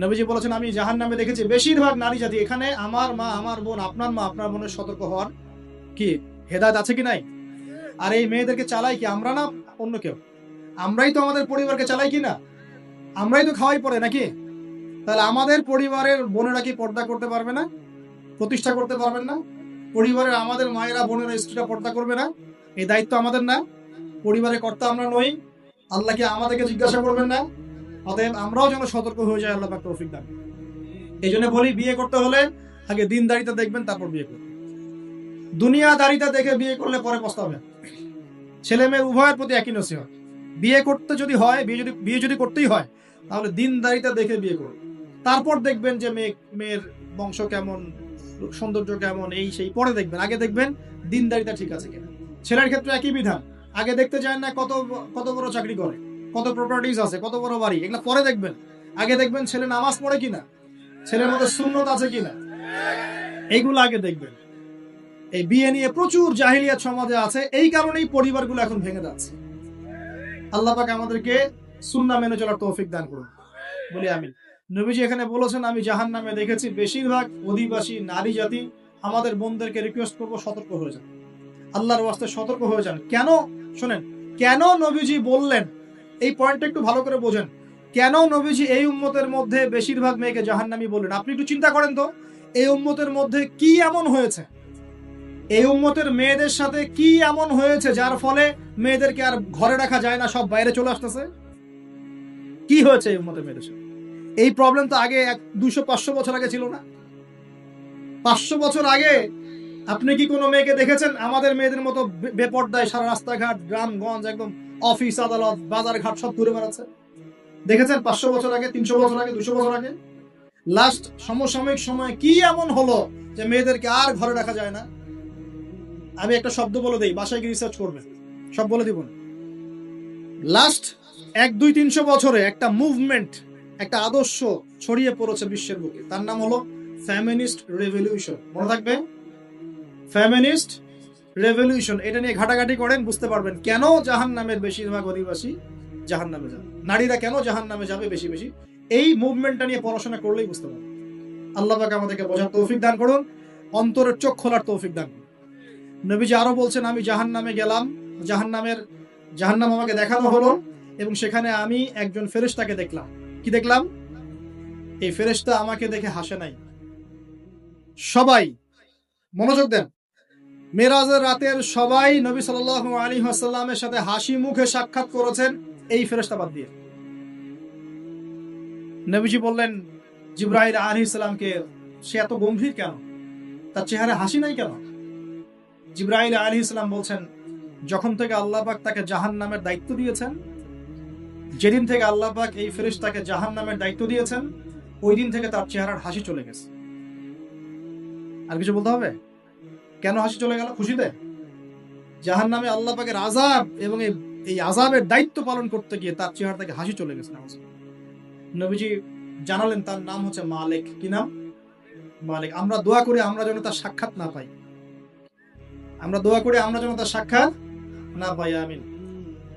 [SPEAKER 1] নবীজি বলেছেন আমি জাহান্নামে দেখেছি বেশিরভাগ নারী জাতি। এখানে আমার মা, আমার বোন, আপনার মা, আপনার বোনের সতর্ক হওয়ার কি হেদায়েত আছে কি নাই? আর এই মেয়েদেরকে চালাই কি আমরা না অন্য কেউ? আমরাই তো আমাদের পরিবারকে চালাই কি না? আমরাই তো খাওয়াই পড়ে নাকি? তাহলে আমাদের পরিবারের বোনেরা কি পর্দা করতে পারবে না? প্রতিষ্ঠা করতে পারবেন না? পরিবারের আমাদের মায়েরা, বোনেরা, স্ত্রীরা পর্দা করবে না? এই দায়িত্ব আমাদের না? পরিবারের কর্তা আমরা নই? আল্লাহ কি আমাদেরকে জিজ্ঞাসা করবেন না? অতএব আমরাও যেন সতর্ক হয়ে যাই, আল্লাহ পাক তৌফিক দান। এই জন্য বলি, বিয়ে করতে হলে আগে দিনদারিতা দেখবেন, তারপর বিয়ে করবেন। দুনিয়াদারিতা দেখে বিয়ে করলে পরে পস্তাবেন। ছেলে মেয়ে উভয়ের প্রতি একই নসিহত, বিয়ে করতে যদি হয়, বিয়ে যদি করতেই হয়, তাহলে দিনদারিতা দেখে বিয়ে করুন। তারপর দেখবেন যে মেয়ের বংশ কেমন, সৌন্দর্য কেমন, এই সেই পরে দেখবেন। আগে দেখবেন দিনদারিতা ঠিক আছে কিনা। ছেলের ক্ষেত্রে একই বিধান, আগে দেখতে চান না কত বড় চাকরি করে, কত প্রপার্টিজ আছে, কত বড় বাড়ি, এগুলো পরে দেখবেন। আগে দেখবেন ছেলে নামাজ পড়ে কিনা, ছেলের মধ্যে সুন্নত আছে কিনা, এইগুলো আগে দেখবেন। এই বিয়ে নিয়ে প্রচুর জাহিলিয়াত সমাজে আছে, এই কারণেই পরিবারগুলো এখন ভেঙে যাচ্ছে। আল্লাহ পাক আমাদেরকে সুন্নাহ মেনে চলার তৌফিক দান করুন, বলি আমিন। নবীজি এখানে বলেছেন আমি জাহান্নামে দেখেছি বেশিরভাগ অধিবাসী নারী জাতি। আমাদের বোনদেরকে রিকোয়েস্ট করবো, সতর্ক হয়ে যান, আল্লাহর ওয়াস্তে সতর্ক হয়ে যান। কেন? শোনেন, কেন নবীজি বললেন, এই পয়েন্টটা একটু ভালো করে বোঝেন। কেন নবীজি এই উম্মতের মধ্যে বেশিরভাগ মেয়েকে জাহান্নামী বললেন? আপনি একটু চিন্তা করেন তো, এই উম্মতের মধ্যে কি এমন হয়েছে, এই উম্মতের মেয়েদের সাথে কি এমন হয়েছে যার ফলে মেয়েদেরকে আর ঘরে রাখা যায় না, সব বাইরে চলে আসতেছে? কি হয়েছে এই উম্মতের মেয়েদের সাথে? এই প্রবলেম তো আগে 200-500 বছর আগে ছিল না। 500 বছর আগে আপনি কি কোনো মেয়েকে দেখেছেন আমাদের মেয়েদের মতো বেপর্দায় সারা রাস্তাঘাট, গ্রামগঞ্জ, একদম অফিস আদালত বাজার ঘাট সব ঘুরে বেড়াচ্ছে? দেখেছেন 500 বছর আগে, 300 বছর আগে, 200 বছর আগে? লাস্ট সমসাময়িক সময়ে কি এমন হলো যে মেয়েদেরকে আর ঘরে রাখা যায় না? আমি একটা শব্দ বলে দেই, বাসায় গিয়ে রিসার্চ করবেন, সব বলে দিব। লাস্ট 100-200-300 বছরে একটা মুভমেন্ট, একটা আদর্শ ছড়িয়ে পড়েছে বিশ্বের বুকে, তার নাম হলো ফেমিনিস্ট রেভলিউশন। মনে থাকবে, ফেমিনিস্ট রেভলিউশন। এটা নিয়ে ঘাটাঘাটি করেন, বুঝতে পারবেন কেন জাহান্নামের বেশিরভাগ অধিবাসী জাহান্নামে যাবে, নারীরা কেন জাহান্নামে যাবে বেশি বেশি। এই মুভমেন্টটা নিয়ে পড়াশোনা করলেই বুঝতে পারবেন। আল্লাহ পাক আমাদেরকে বোঝার তৌফিক দান করুন, অন্তরের চোখ খোলার তৌফিক দান করুন। নবীজি আরো বলছেন আমি জাহান্নামে গেলাম, জাহান্নাম আমাকে দেখানো হলো, এবং সেখানে আমি একজন ফেরেশতাকে দেখলাম। কি দেখলাম? এই ফেরেশতা আমাকে দেখে হাসে নাই। সবাই মনোযোগ দেন, মেরাজের রাতের সবাই নবী সাল্লাল্লাহু আলাইহি ওয়াসাল্লামের সাথে হাসি মুখে সাক্ষাৎ করেছেন এই ফেরেশতা বাদ দিয়ে। নবীজি বললেন জিবরাইল আলাইহিস সালামকে, সে এত গম্ভীর কেন, তার চেহারা হাসি নাই কেন? জিবরাইল আলাইহিস সালাম বলছেন যখন থেকে আল্লাহ পাক তাকে জাহান্নামের দায়িত্ব দিয়েছেন, যেদিন থেকে আল্লাহ পাক এই ফেরেশতাকে জাহান্নামের দায়িত্ব দিয়েছেন, ওই দিন থেকে তার চেহারার হাসি চলে গেছে। আর কিছু বলতে হবে? কেন হাসি চলে গেল? খুশিতে? জাহান্নামে আল্লাহ পাকের আযাব এবং এই আযাবের দায়িত্ব পালন করতে গিয়ে তার চেহারা থেকে হাসি চলে গেছে। নবীজি জানালেন তার নাম হচ্ছে মালিক। কি নাম? মালিক। আমরা দোয়া করি আমরা যেন তার সাক্ষাৎ না পাই, আমরা দোয়া করি আমরা যেন তার সাক্ষাৎ না পাই, আমিন।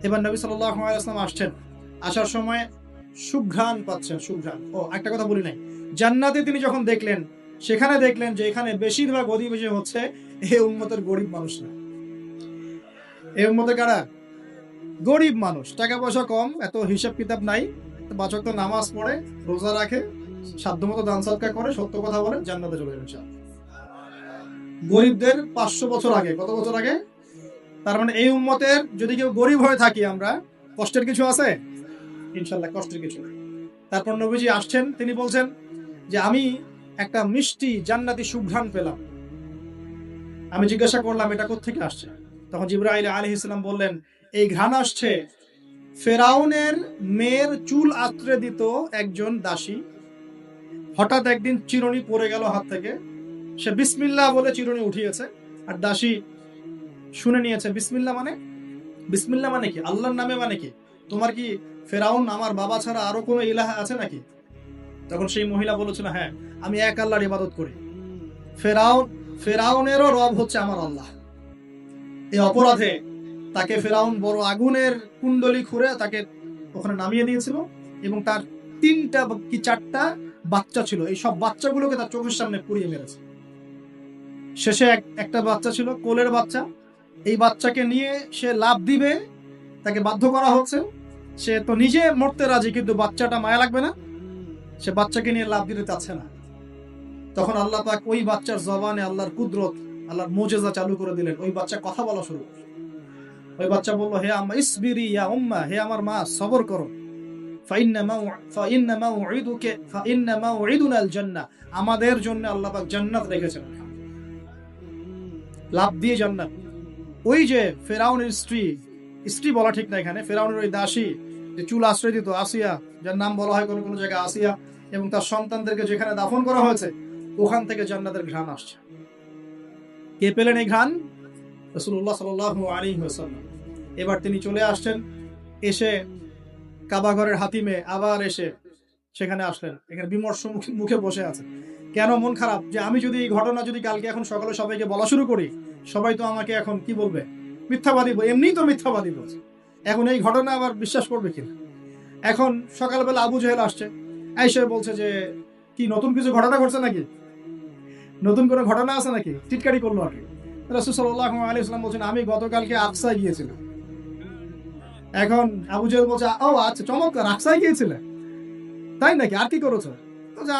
[SPEAKER 1] এবার নবী সাল্লাল্লাহু আলাইহি ওয়াসাল্লাম আসছেন, আসার সময় সুঘ্রাণ পাচ্ছেন, সুঘ্রাণ। ও একটা কথা বলি নাই, জান্নাতে তিনি যখন দেখলেন, সেখানে দেখলেন যে এখানে বেশিরভাগ অধিবাসী হচ্ছে এই উম্মতের গরিব মানুষরা। এই উম্মতের কারা? গরিব মানুষ, টাকা পয়সা কম, এত হিসাব কিতাব নাই, পাঁচ ওয়াক্ত নামাজ পড়ে, রোজা রাখে, সাধ্যমতো দান সদকা করে, সত্য কথা বলে, জান্নাতে চলে যাবে ইনশাআল্লাহ। গরিবদের 500 বছর আগে, কত বছর আগে? তার মানে এই উম্মতের যদি কেউ গরিব হয়ে থাকি আমরা, কষ্টের কিছু আছে? ইনশাআল্লাহ কষ্টের কিছু। তারপর নবীজি আসছেন, তিনি বলছেন যে আমি একটা মিষ্টি জান্নাতি সুঘ্রাণ পেলাম। আমি জিজ্ঞাসা করলাম এটা কোত্থেকে আসছে? তখন জিবরাইল আলাইহিস সালাম বললেন, এই ঘ্রাণ আসছে ফেরাউনের মেয়ের চুল আঁচড়ে দিত একজন দাসী। হঠাৎ একদিন চিরুনি পড়ে গেল হাত থেকে, সে বিসমিল্লাহ বলে চিরুনি উঠিয়েছে, আর দাসী শুনে নিয়েছে বিসমিল্লাহ মানে, বিসমিল্লাহ মানে কি, আল্লাহর নামে মানে কি, তোমার কি ফেরাউন আমার বাবা ছাড়া আরো কোনো ইলাহ আছে নাকি? তখন সেই মহিলা বলেছিল, হ্যাঁ, আমি এক আল্লাহর ইবাদত করি, ফেরাউনেরও রব হচ্ছে আমার আল্লাহ। এই অপরাধে তাকে ফেরাউন বড় আগুনের কুণ্ডলি খুঁড়ে তাকে ওখানে নামিয়ে দিয়েছিল, এবং তার 3টা কি 4টা বাচ্চা ছিল, এই সব বাচ্চাগুলোকে তার চোখের সামনে পুড়িয়ে মেরেছে। শেষে একটা বাচ্চা ছিল, কোলের বাচ্চা, এই বাচ্চাকে নিয়ে সে লাফ দিবে, তাকে বাধ্য করা হচ্ছে, সে তো নিজে মরতে রাজি, কিন্তু বাচ্চাটা মায়া লাগবে না, সে বাচ্চাকে নিয়ে লাফ দিতে চাচ্ছে না। তখন আল্লাহ পাক ওই বাচ্চার জবানে আল্লাহর কুদরত, আল্লাহর মুজিজা চালু করে দিলেন। ওই বাচ্চা কথা বলা শুরু করল। ওই বাচ্চা বলল, হে আম্মা ইসবিরি ইয়া উম্মা, হে আমার মা সবর করো, ফাইন্না মাউইদুনা আল জান্নাহ, আমাদের জন্য আল্লাহ পাক জান্নাত রেখেছেন। লাভ দিয়ে জান্নাত। ওই যে ফেরাউনের স্ত্রী বলা ঠিক না এখানে, ফেরাউনের ওই দাসী যে চুল আশ্রয় দিত, আসিয়া, যার নাম বলা হয় কোনো কোনো জায়গায় আসিয়া, এবং তার সন্তানদেরকে যেখানে দাফন করা হয়েছে ওখান থেকে জান্নাতের ঘ্রাণ আসছে। কে পেলেন এই ঘ্রাণ? রাসূলুল্লাহ সাল্লাল্লাহু আলাইহি ওয়াসাল্লাম। এবার তিনি চলে আসছেন, এসে কাবা ঘরের হাতিমে আবার এসে সেখানে আসলেন, এখানে বিমর্ষ মুখে বসে আছে। কেন মন খারাপ? যে আমি যদি এই ঘটনা যদি কালকে এখন সকালে সবাইকে বলা শুরু করি, সবাই তো আমাকে এখন কি বলবে, মিথ্যাবাদী, এমনিই তো মিথ্যাবাদী বলছে, এখন এই ঘটনা আবার বিশ্বাস করবে কিনা। এখন সকালবেলা আবু জেহেল আসছে, এসে বলছে যে কি নতুন কিছু ঘটনা ঘটছে নাকি, নতুন কোনো ঘটনা আছে নাকি, টিটকারি করলো আর কি। রাসূল সাল্লাল্লাহু আলাইহি ওয়াসাল্লাম বলছেন, আমি গতকালকে আকসায় গিয়েছিলাম। এখন আবু জেহেল বলছে, ও আচ্ছা চমৎকার, আকসায় গিয়েছিলে, তাই নাকি, আর কি করেছো?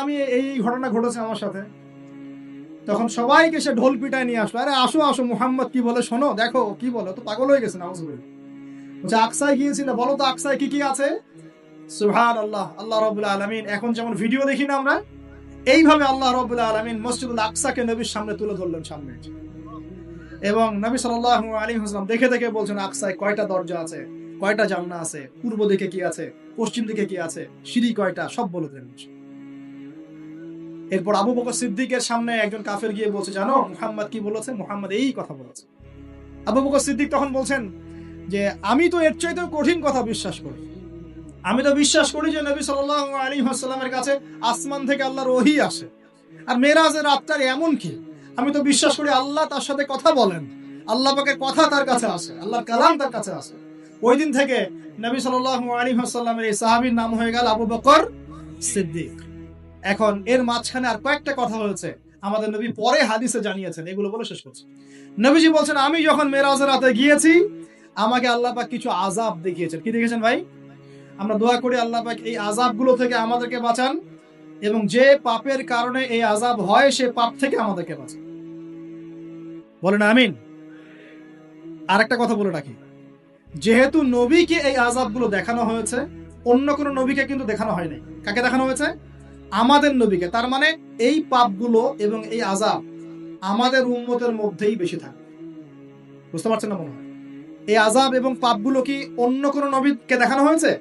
[SPEAKER 1] আমি এই ঘটনা ঘটেছে আমার সাথে। তখন সবাইকে সে ঢোল পিটায় নিয়ে আসলো, আরে আসো আসো, মুহাম্মদ কি বলে শোনো, দেখো কি বলে, তো পাগল হয়ে গেছে। নাউজুবিল্লাহ। বলছে আকসায় গিয়েছিলে, বলো তো আকসায় কি কি আছে। সুবহানাল্লাহ, আল্লাহ রাব্বুল আলামিন, এখন যেমন ভিডিও দেখি না আমরা, এইভাবে আল্লাহ রাব্বুল আলামিন মসজিদুল আকসাকে নবীর সামনে তুলে ধরলেন সামনে, এবং নবী সাল্লাল্লাহু আলাইহি ওয়াসাল্লাম দেখে দেখে বলছেন আকসায় কয়টা দরজা আছে, কয়টা জান্নাত আছে, পূর্ব দিকে কি আছে, পশ্চিম দিকে কি আছে, সিঁড়ি কয়টা, সব বলে দেন। এরপর আবু বকর সিদ্দিকের সামনে একজন কাফের গিয়ে বলছে, জানো মুহাম্মদ কি বলেছে, মুহাম্মদ এই কথা বলেছে। আবু বকর সিদ্দিক তখন বলছেন যে আমি তো এর চাইতেও কঠিন কথা বিশ্বাস করি, আমি তো বিশ্বাস করি যে নবী সাল্লাল্লাহু আলাইহি ওয়াসাল্লামের কাছে আসমান থেকে আল্লাহর ওহী আসে, আর মেরাজের রাতটা এমন কি, আমি তো বিশ্বাস করি আল্লাহ তার সাথে কথা বলেন, আল্লাহ পাকের কথা তার কাছে আসে, আল্লাহর কালাম তার কাছে আসে। ওই দিন থেকে নবী সাল্লাল্লাহু আলাইহি ওয়াসাল্লামের এই সাহাবীর নাম হয়ে গেল আবু বকর সিদ্দিক। এখন এর মাঝখানে আর কয়েকটা কথা হয়েছে, আমাদের নবী পরে হাদিসে জানিয়েছেন, এগুলো বলে শেষ করছি। নবীজি বলছেন, আমি যখন মেরাজের রাতে গিয়েছি, আমাকে আল্লাহ পাক কিছু আযাব দেখিয়েছেন। কি দেখেছেন ভাই? আমরা দোয়া করি আল্লাহ পাক এই আযাবগুলো থেকে আমাদেরকে বাঁচান, এবং যে পাপের কারণে এই আযাব হয় সে পাপ থেকে আমাদেরকে বাঁচান। বলেন আমিন। আর একটা কথা বলে রাখি, যেহেতু নবীকে এই আযাবগুলো দেখানো হয়েছে, অন্য কোন নবীকে কিন্তু দেখানো হয়নি। কাকে দেখানো হয়েছে? আমাদের নবীকে। তার মানে এই পাপগুলো এবং এই আযাব আমাদের উম্মতের মধ্যেই বেশি থাকে। বুঝতে পারছেন না মনে হয়? এই আযাব এবং পাপগুলো কি অন্য কোন নবীকে দেখানো হয়েছে?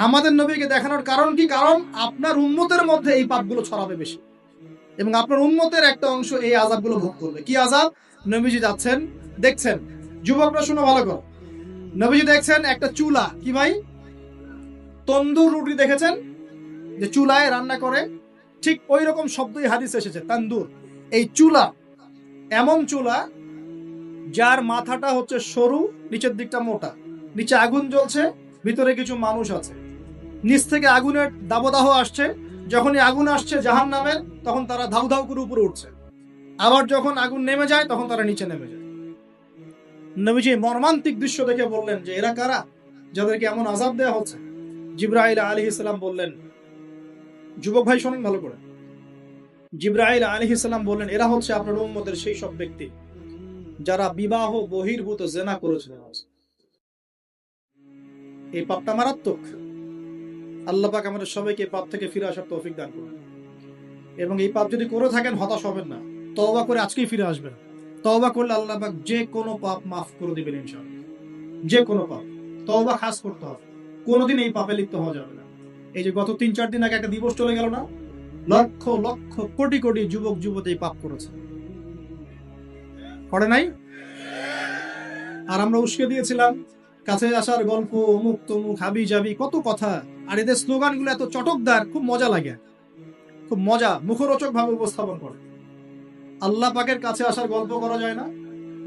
[SPEAKER 1] আমাদের নবীকে দেখানোর কারণ কি? কারণ আপনার উম্মতের মধ্যে এই পাপগুলো ছড়াবে বেশি, এবং আপনার উম্মতের একটা অংশ এই আযাবগুলো ভোগ করবে। কি আযাব? নবীজি যাচ্ছেন, দেখছেন, যুবকরা শুনো ভালো করে, নবীজি দেখছেন একটা চুলা, কি ভাই, তন্দুর রুটি দেখেছেন যে চুলায় রান্না করে, ঠিক ওই রকম শব্দই হাদিসে এসেছে, তান্দুর। এই চুলা, এমন চুলা যার মাথাটা হচ্ছে সরু, নিচের দিকটা মোটা, নিচে আগুন জ্বলছে, ভিতরে কিছু মানুষ আছে, নিচ থেকে আগুনের দাবদাহ আসছে, যখনই আগুন আসছে জাহান্নামের, তখন তারা ধাউ ধাউ করে উপরে উঠছে, আবার যখন আগুন নেমে যায় তখন তারা নিচে নেমে যায়। নবীজি মর্মান্তিক দৃশ্য দেখে বললেন যে এরা কারা, যাদেরকে এমন আযাব দেওয়া হচ্ছে? জিবরাইল আলাইহিস সালাম বললেন, যুবক ভাই শোনেন ভালো করে, জিবরাইল আলাইহিস সালাম বললেন, এরা হচ্ছে আপনার উম্মতের সেই সব ব্যক্তি যারা বিবাহ বহির্ভূত জিনা করেছিল। এই পাপটা মারাত্মক। আল্লাহ পাক আমাদের সবাইকে পাপ থেকে ফিরে আসার তৌফিক দান করুন। এবং এই পাপ যদি করে থাকেন হতাশ হবেন না, তওবা করে আজকেই ফিরে আসবেন। তওবা করলে আল্লাহ পাক যে কোনো পাপ মাফ করে দিবেন ইনশাআল্লাহ। যে কোনো পাপ তওবা খাস করতে হবে, কোনোদিন এই পাপে লিপ্ত হওয়া যাবে না। এই যে গত 3-4 দিন আগে একটা দিবস চলে গেল না, লক্ষ লক্ষ কোটি কোটি যুবক যুবতী পাপ করেছে, করে নাই? আর আমরা উস্কে দিয়েছিলাম কাছে আসার গল্প, অমুক তমুক, হাবি জাবি, কত কথা। আর এদের স্লোগান গুলো এত চটকদার, খুব মজা লাগে, খুব মজা, মুখরোচক ভাবে উপস্থাপন করে। আল্লাহ পাকের কাছে আসার গল্প করা যায় না,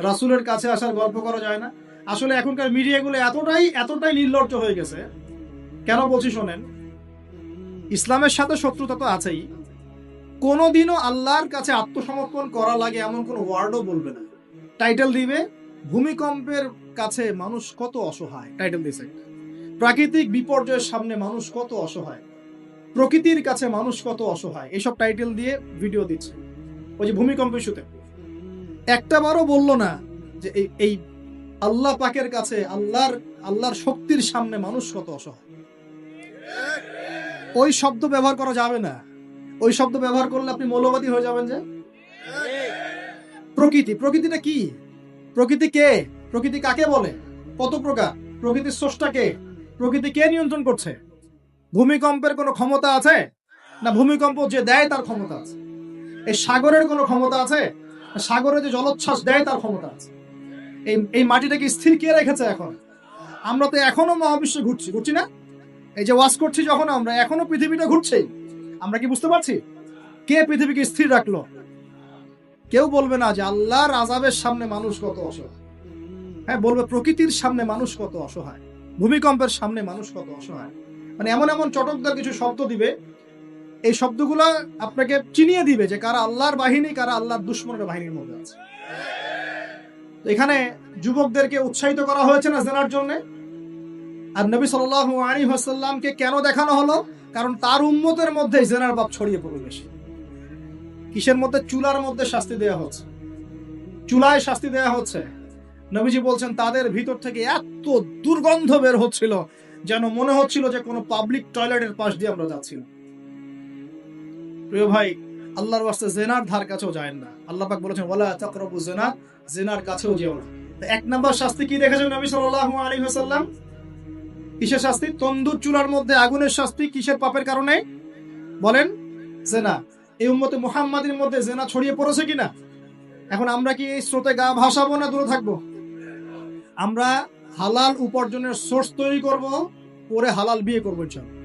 [SPEAKER 1] রাসূলের কাছে আসার গল্প করা যায় না। আসলে এখনকার মিডিয়াগুলো এতটাই নির্লজ্জ হয়ে গেছে। কেন বলছি শোনেন, ইসলামের সাথে শত্রুতা তো আছেই, কোনোদিনও আল্লাহর কাছে আত্মসমর্পণ করা লাগে এমন কোন ওয়ার্ডও বলবে না। টাইটেল দিবে ভূমিকম্পের কাছে মানুষ কত অসহায়, টাইটেল দিছে। প্রাকৃতিক বিপর্যয়ের সামনে মানুষ কত অসহায়, প্রকৃতির কাছে মানুষ কত অসহায়, এসব টাইটেল দিয়ে ভিডিও দিচ্ছে। ওই যে ভূমিকম্প ইস্যুতে একটা বারও বললো না যে এই আল্লাহ পাকের কাছে, আল্লাহর শক্তির সামনে মানুষ কত অসহায়। ওই শব্দ ব্যবহার করা যাবে না। ওই শব্দ ব্যবহার করলে আপনি মৌলবাদী হয়ে যাবেন। যে প্রকৃতিটা কি? প্রকৃতি কে? প্রকৃতি কাকে বলে? কত প্রকার? প্রকৃতির স্রষ্টা কে? প্রকৃতি কে নিয়ন্ত্রণ করছে? ভূমিকম্পের কোনো ক্ষমতা আছে না? ভূমিকম্প যে দেয় তার ক্ষমতা আছে। এই সাগরের কোনো ক্ষমতা আছে? সাগরে যে জলোচ্ছ্বাস দেয় তার ক্ষমতা আছে। এই মাটিটাকে স্থির কে রেখেছে? এখন আমরা তো এখনো মহাবিশ্বে ঘুরছি না? এই যে ওয়াজ করছি যখন আমরা, এখনো পৃথিবীটা ঘুরছেই। আমরা কি বুঝতে পারছি কে পৃথিবীকে স্থির রাখলো? কেউ বলবে না যে আল্লাহর আযাবের সামনে মানুষ কত অসহায়। হ্যাঁ, বলবে প্রকৃতির সামনে মানুষ কত অসহায়, ভূমিকম্পের সামনে মানুষ কত অসহায়। মানে এমন এমন চটকদার কিছু শব্দ দিবে, এই শব্দগুলো আপনাকে চিনিয়ে দিবে যে কারা আল্লাহর বাহিনী, কারা আল্লাহর দুশমনের বাহিনীর মধ্যে আছে। এখানে যুবকদেরকে উৎসাহিত করা হয়েছে না জেনার জন্য। আর নবী সাল্লাল্লাহু আলাইহি ওয়াসাল্লামকে কেন দেখানো হলো? কারণ তার উম্মতের মধ্যে জেনার বাপ ছড়িয়ে পড়বে বেশি। কিসের মধ্যে? চুলার মধ্যে শাস্তি দেয়া হচ্ছে, চুলায় শাস্তি দেয়া হচ্ছে। নবীজি বলছেন তাদের ভিতর থেকে এত দুর্গন্ধ বের হচ্ছিল যেন মনে হচ্ছিল যে কোনো পাবলিক টয়লেটের পাশ দিয়ে আমরা যাচ্ছিলাম। প্রিয় ভাই, আল্লাহর ওয়াস্তে জেনার ধার কাছেও যায় না। আল্লাহ পাক বলেছেন ওয়ালা তাকরাবু জিনা, জেনার কাছেও যেও না। এক নাম্বার শাস্তি কি দেখেছেন নবী সাল্লাল্লাহু আলাইহি ওয়াসাল্লাম? কিসের শাস্তি? তন্দুর চুলার মধ্যে আগুনের শাস্তি। কিসের পাপের কারণে? বলেন, জেনা। এই উম্মতে মুহাম্মাদের মধ্যে জেনা ছড়িয়ে পড়েছে কিনা? এখন আমরা কি এই স্রোতে গা ভাসাবো না দূরে থাকবো? আমরা হালাল উপার্জনের সোর্স তৈরি করব, পরে হালাল বিয়ে করবো ইনশাআল্লাহ।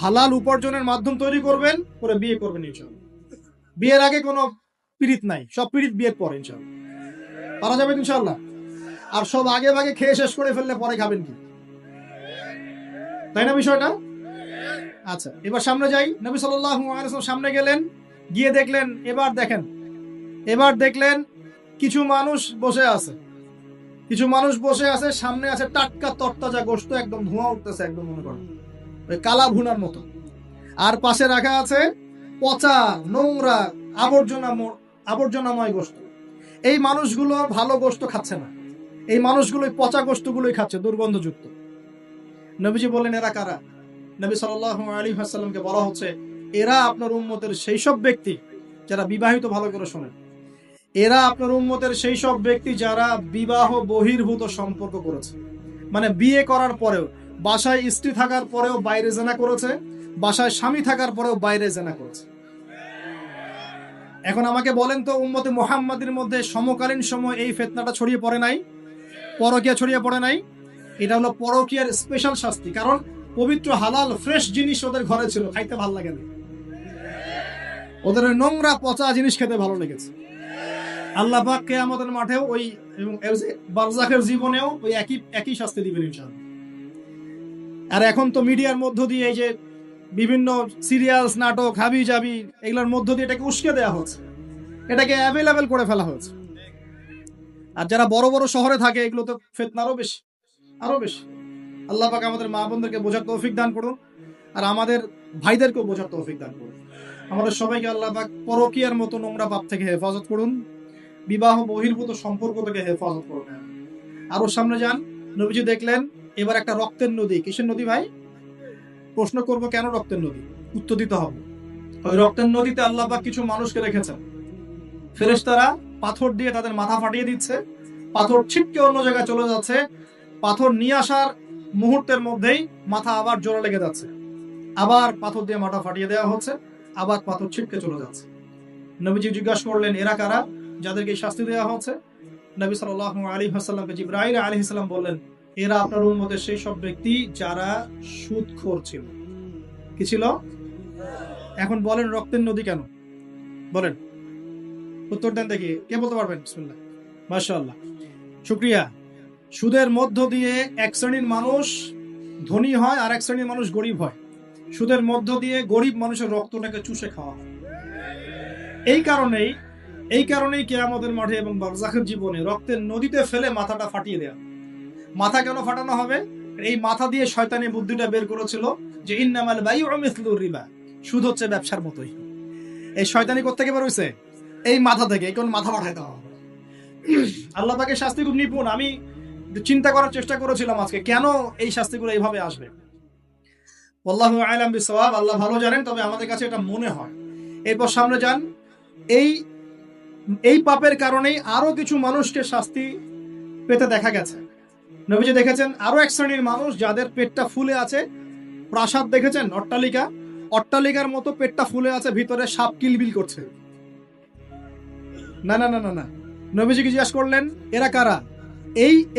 [SPEAKER 1] হালাল উপার্জনের মাধ্যম তৈরি করবেন, পরে বিয়ে করবেন ইনশাআল্লাহ। বিয়ের আগে কোনো পীড়িত নাই, সব পীড়িত বিয়ের পরে ইনশাআল্লাহ পারা যাবে ইনশাআল্লাহ। আর সব আগে ভাগে খেয়ে শেষ করে ফেললে পরে খাবেন কি? তাই না বিষয়টা? আচ্ছা, এবার সামনে যাই। নবী সাল্লাল্লাহু আলাইহি ওয়াসাল্লাম সামনে গেলেন, গিয়ে দেখলেন, এবার দেখলেন কিছু মানুষ বসে আছে, সামনে আছে টাটকা তরতাজা গোশত, একদম ধোঁয়া উঠতেছে, একদম মনে করেন ওই কালা ভুনার মতো। আর পাশে রাখা আছে পচা, নোংরা, আবর্জনাময় গোশত। এই মানুষগুলো ভালো গোশত খাচ্ছে না, এই মানুষগুলো পচা গোশতগুলোই খাচ্ছে, দুর্গন্ধযুক্ত। নবীজি বললেন এরা কারা? নবী সাল্লাল্লাহু আলাইহি ওয়াসাল্লামকে বলা হচ্ছে এরা আপনার উম্মতের সেই সব ব্যক্তি যারা বিবাহিত, ভালো করে শোনেন, এরা আপনার উম্মতের সেই সব ব্যক্তি যারা বিবাহ বহির্ভূত সম্পর্ক করেছে। মানে বিয়ে করার পরেও, বাসায় স্ত্রী থাকার পরেও বাইরে জেনা করেছে, বাসায় স্বামী থাকার পরেও বাইরে জেনা করেছে। এখন আমাকে বলেন তো, উম্মতে মুহাম্মাদের মধ্যে সমকালীন সময় এই ফিতনাটা ছড়িয়ে পড়ে নাই? পরকীয়া ছড়িয়ে পড়ে নাই? এটা হলো পরকীয়ার স্পেশাল শাস্তি। কারণ পবিত্র হালাল ফ্রেশ জিনিস ওদের ঘরে ছিল, খাইতে ভালো লাগে না, ওদের নোংরা পচা জিনিস খেতে ভালো লেগেছে। আল্লাহ পাক কিয়ামতের মাঠেও ওই, এবং বারজাখের জীবনেও ওই একই শাস্তি দিবেন ইনশাআল্লাহ। আর এখন তো মিডিয়ার মধ্য দিয়ে এই যে বিভিন্ন সিরিয়ালস, নাটক, হাবি জাবি, এগুলোর মধ্য দিয়ে এটাকে উস্কে দেওয়া হচ্ছে, এটাকে অ্যাভেলেবেল করে ফেলা হয়েছে। আর যারা বড় বড় শহরে থাকে, এগুলো তো ফিতনা আরো বেশি। আল্লাহ পাক আমাদের মা বোনদেরকে বোঝার তৌফিক দান করুন, আর আমাদের ভাইদেরকেও বোঝার তৌফিক দান করুন। আমাদের সবাইকে আল্লাহ পাক পরকীয়ার মতো নোংরা পাপ থেকে হেফাজত করুন, বিবাহ বহির্ভূত সম্পর্ক থেকে হেফাজত করুন। আরো সামনে যান। নবীজি দেখলেন এবার একটা রক্তের নদী। কিসের নদী ভাই? প্রশ্ন করব কেন রক্তের নদী? উত্তর দিতে হবে। ওই রক্তের নদীতে আল্লাহ পাক কিছু মানুষকে রেখেছেন, ফেরেশতারা পাথর দিয়ে তাদের মাথা ফাটিয়ে দিচ্ছে, পাথর ছিটকে অন্য জায়গায় চলে যাচ্ছে, পাথর নিয়ে আসার মুহূর্তের মধ্যেই মাথা আবার জোরে লেগে যাচ্ছে, আবার পাথর দিয়ে মাথা ফাটিয়ে দেওয়া হচ্ছে, আবার পাথর ছিটকে চলে যাচ্ছে। নবীজি জিজ্ঞাসা করলেন, এরা কারা যাদেরকে শাস্তি দেওয়া হচ্ছে? নবী সাল্লাল্লাহু আলাইহি ওয়াসাল্লামকে জিবরাইল আলাইহিস সালাম বললেন, এরা আপনার উম্মতের সেই সব ব্যক্তি যারা সুদখোর ছিল। কি ছিল? এখন বলেন রক্তের নদী কেন? বলেন, উত্তর দেন দেখি, কে বলতে পারবেন? বিসমিল্লাহ, মাশাআল্লাহ, শুকরিয়া। সুদের মধ্য দিয়ে এক শ্রেণীর মানুষ ধনী হয় আর এক শ্রেণীর মানুষ গরিব হয়। সুদের মধ্য দিয়ে গরিব মানুষের রক্তটাকে চুষে খাওয়া হয়। এই কারণেই কিয়ামতের মাঠে এবং বারজাখের জীবনে রক্তের নদীতে ফেলে মাথাটা ফাটিয়ে দেয়া। মাথা কেন ফাটানো হবে? এই মাথা দিয়ে শয়তানি বুদ্ধিটা বের করেছিল যে ইন্নামাল বাইউ মিসলুর রিবা, সুদ হচ্ছে ব্যবসার মতোই। এই শয়তানি কোত্থেকে বের হইছে? এই মাথা থেকে। এই কোন মাথা ফাটাইতে হবে। আল্লাহ পাকের শাস্তি খুব নিপুণ। আমি চিন্তা করার চেষ্টা করেছিলাম আজকে কেন এই শাস্তিগুলো এইভাবে আসবে। আল্লাহু আ'লাম বিসওয়াব, আল্লাহ ভালো জানেন, তবে আমাদের কাছে এটা মনে হয়। এরপর সামনে যান। এই পাপের কারণেই আরো কিছু মানুষকে শাস্তি পেতে দেখা গেছে। নবীজি দেখেছেন আরো এক শ্রেণীর মানুষ যাদের পেটটা ফুলে আছে। প্রাসাদ দেখেছেন, অট্টালিকার মতো পেটটা ফুলে আছে, ভিতরে সাপ কিলবিল করছে। না না না না না, নবীজিকে জিজ্ঞাসা করলেন, এরা কারা?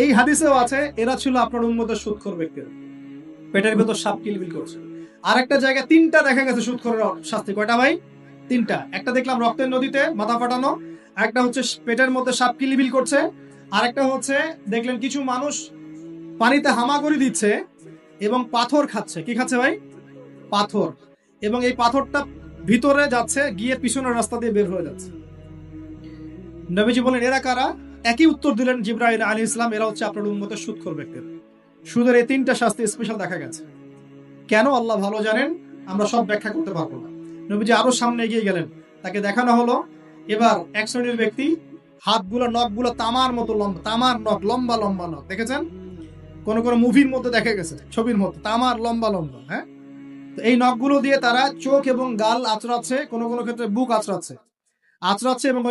[SPEAKER 1] এই হাদিসেও আছে, এরা ছিল আপনার উম্মতের সুদখোর ব্যক্তিরা, পেটের ভেতর সাপ কিলবিল করছে। আর একটা জায়গায় তিনটা দেখা গেছে সুদখোরের শাস্তি। কয়টা ভাই? তিনটা। একটা দেখলাম রক্তের নদীতে মাথা ফাটানো, একটা হচ্ছে পেটের মধ্যে সাপ কিলবিল করছে, আর একটা হচ্ছে দেখলেন কিছু মানুষ পানিতে হামাগুড়ি দিচ্ছে এবং পাথর খাচ্ছে। কি খাচ্ছে ভাই? পাথর। এবং এই পাথরটা ভিতরে যাচ্ছে, গিয়ে পিছনের রাস্তা দিয়ে বের হয়ে যাচ্ছে। নবীজি বলেন, এরা কারা? একই উত্তর দিলেন জিবরাইল আলাইহিস সালাম, এরা হচ্ছে আপনার উম্মতের সুদখোর ব্যক্তিরা। সুদের এই তিনটা শাস্তি স্পেশাল দেখা গেছে। কেন আল্লাহ ভালো জানেন, আমরা সব ব্যাখ্যা করতে পারবো না। নবীজি আরো সামনে এগিয়ে গেলেন, তাকে দেখানো হলো এবার এক শ্রেণীর ব্যক্তি, হাতগুলো নখগুলো তামার মতো লম্বা, তামার নখ, লম্বা লম্বা নখ। দেখেছেন কোন কোন মুভির মধ্যে দেখা গেছে, ছবির মধ্যে তামার লম্বা লম্বা। হ্যাঁ, তো এই নখগুলো দিয়ে তারা চোখ এবং গাল আঁচড়াচ্ছে, কোন কোন ক্ষেত্রে বুক আঁচড়াচ্ছে এবং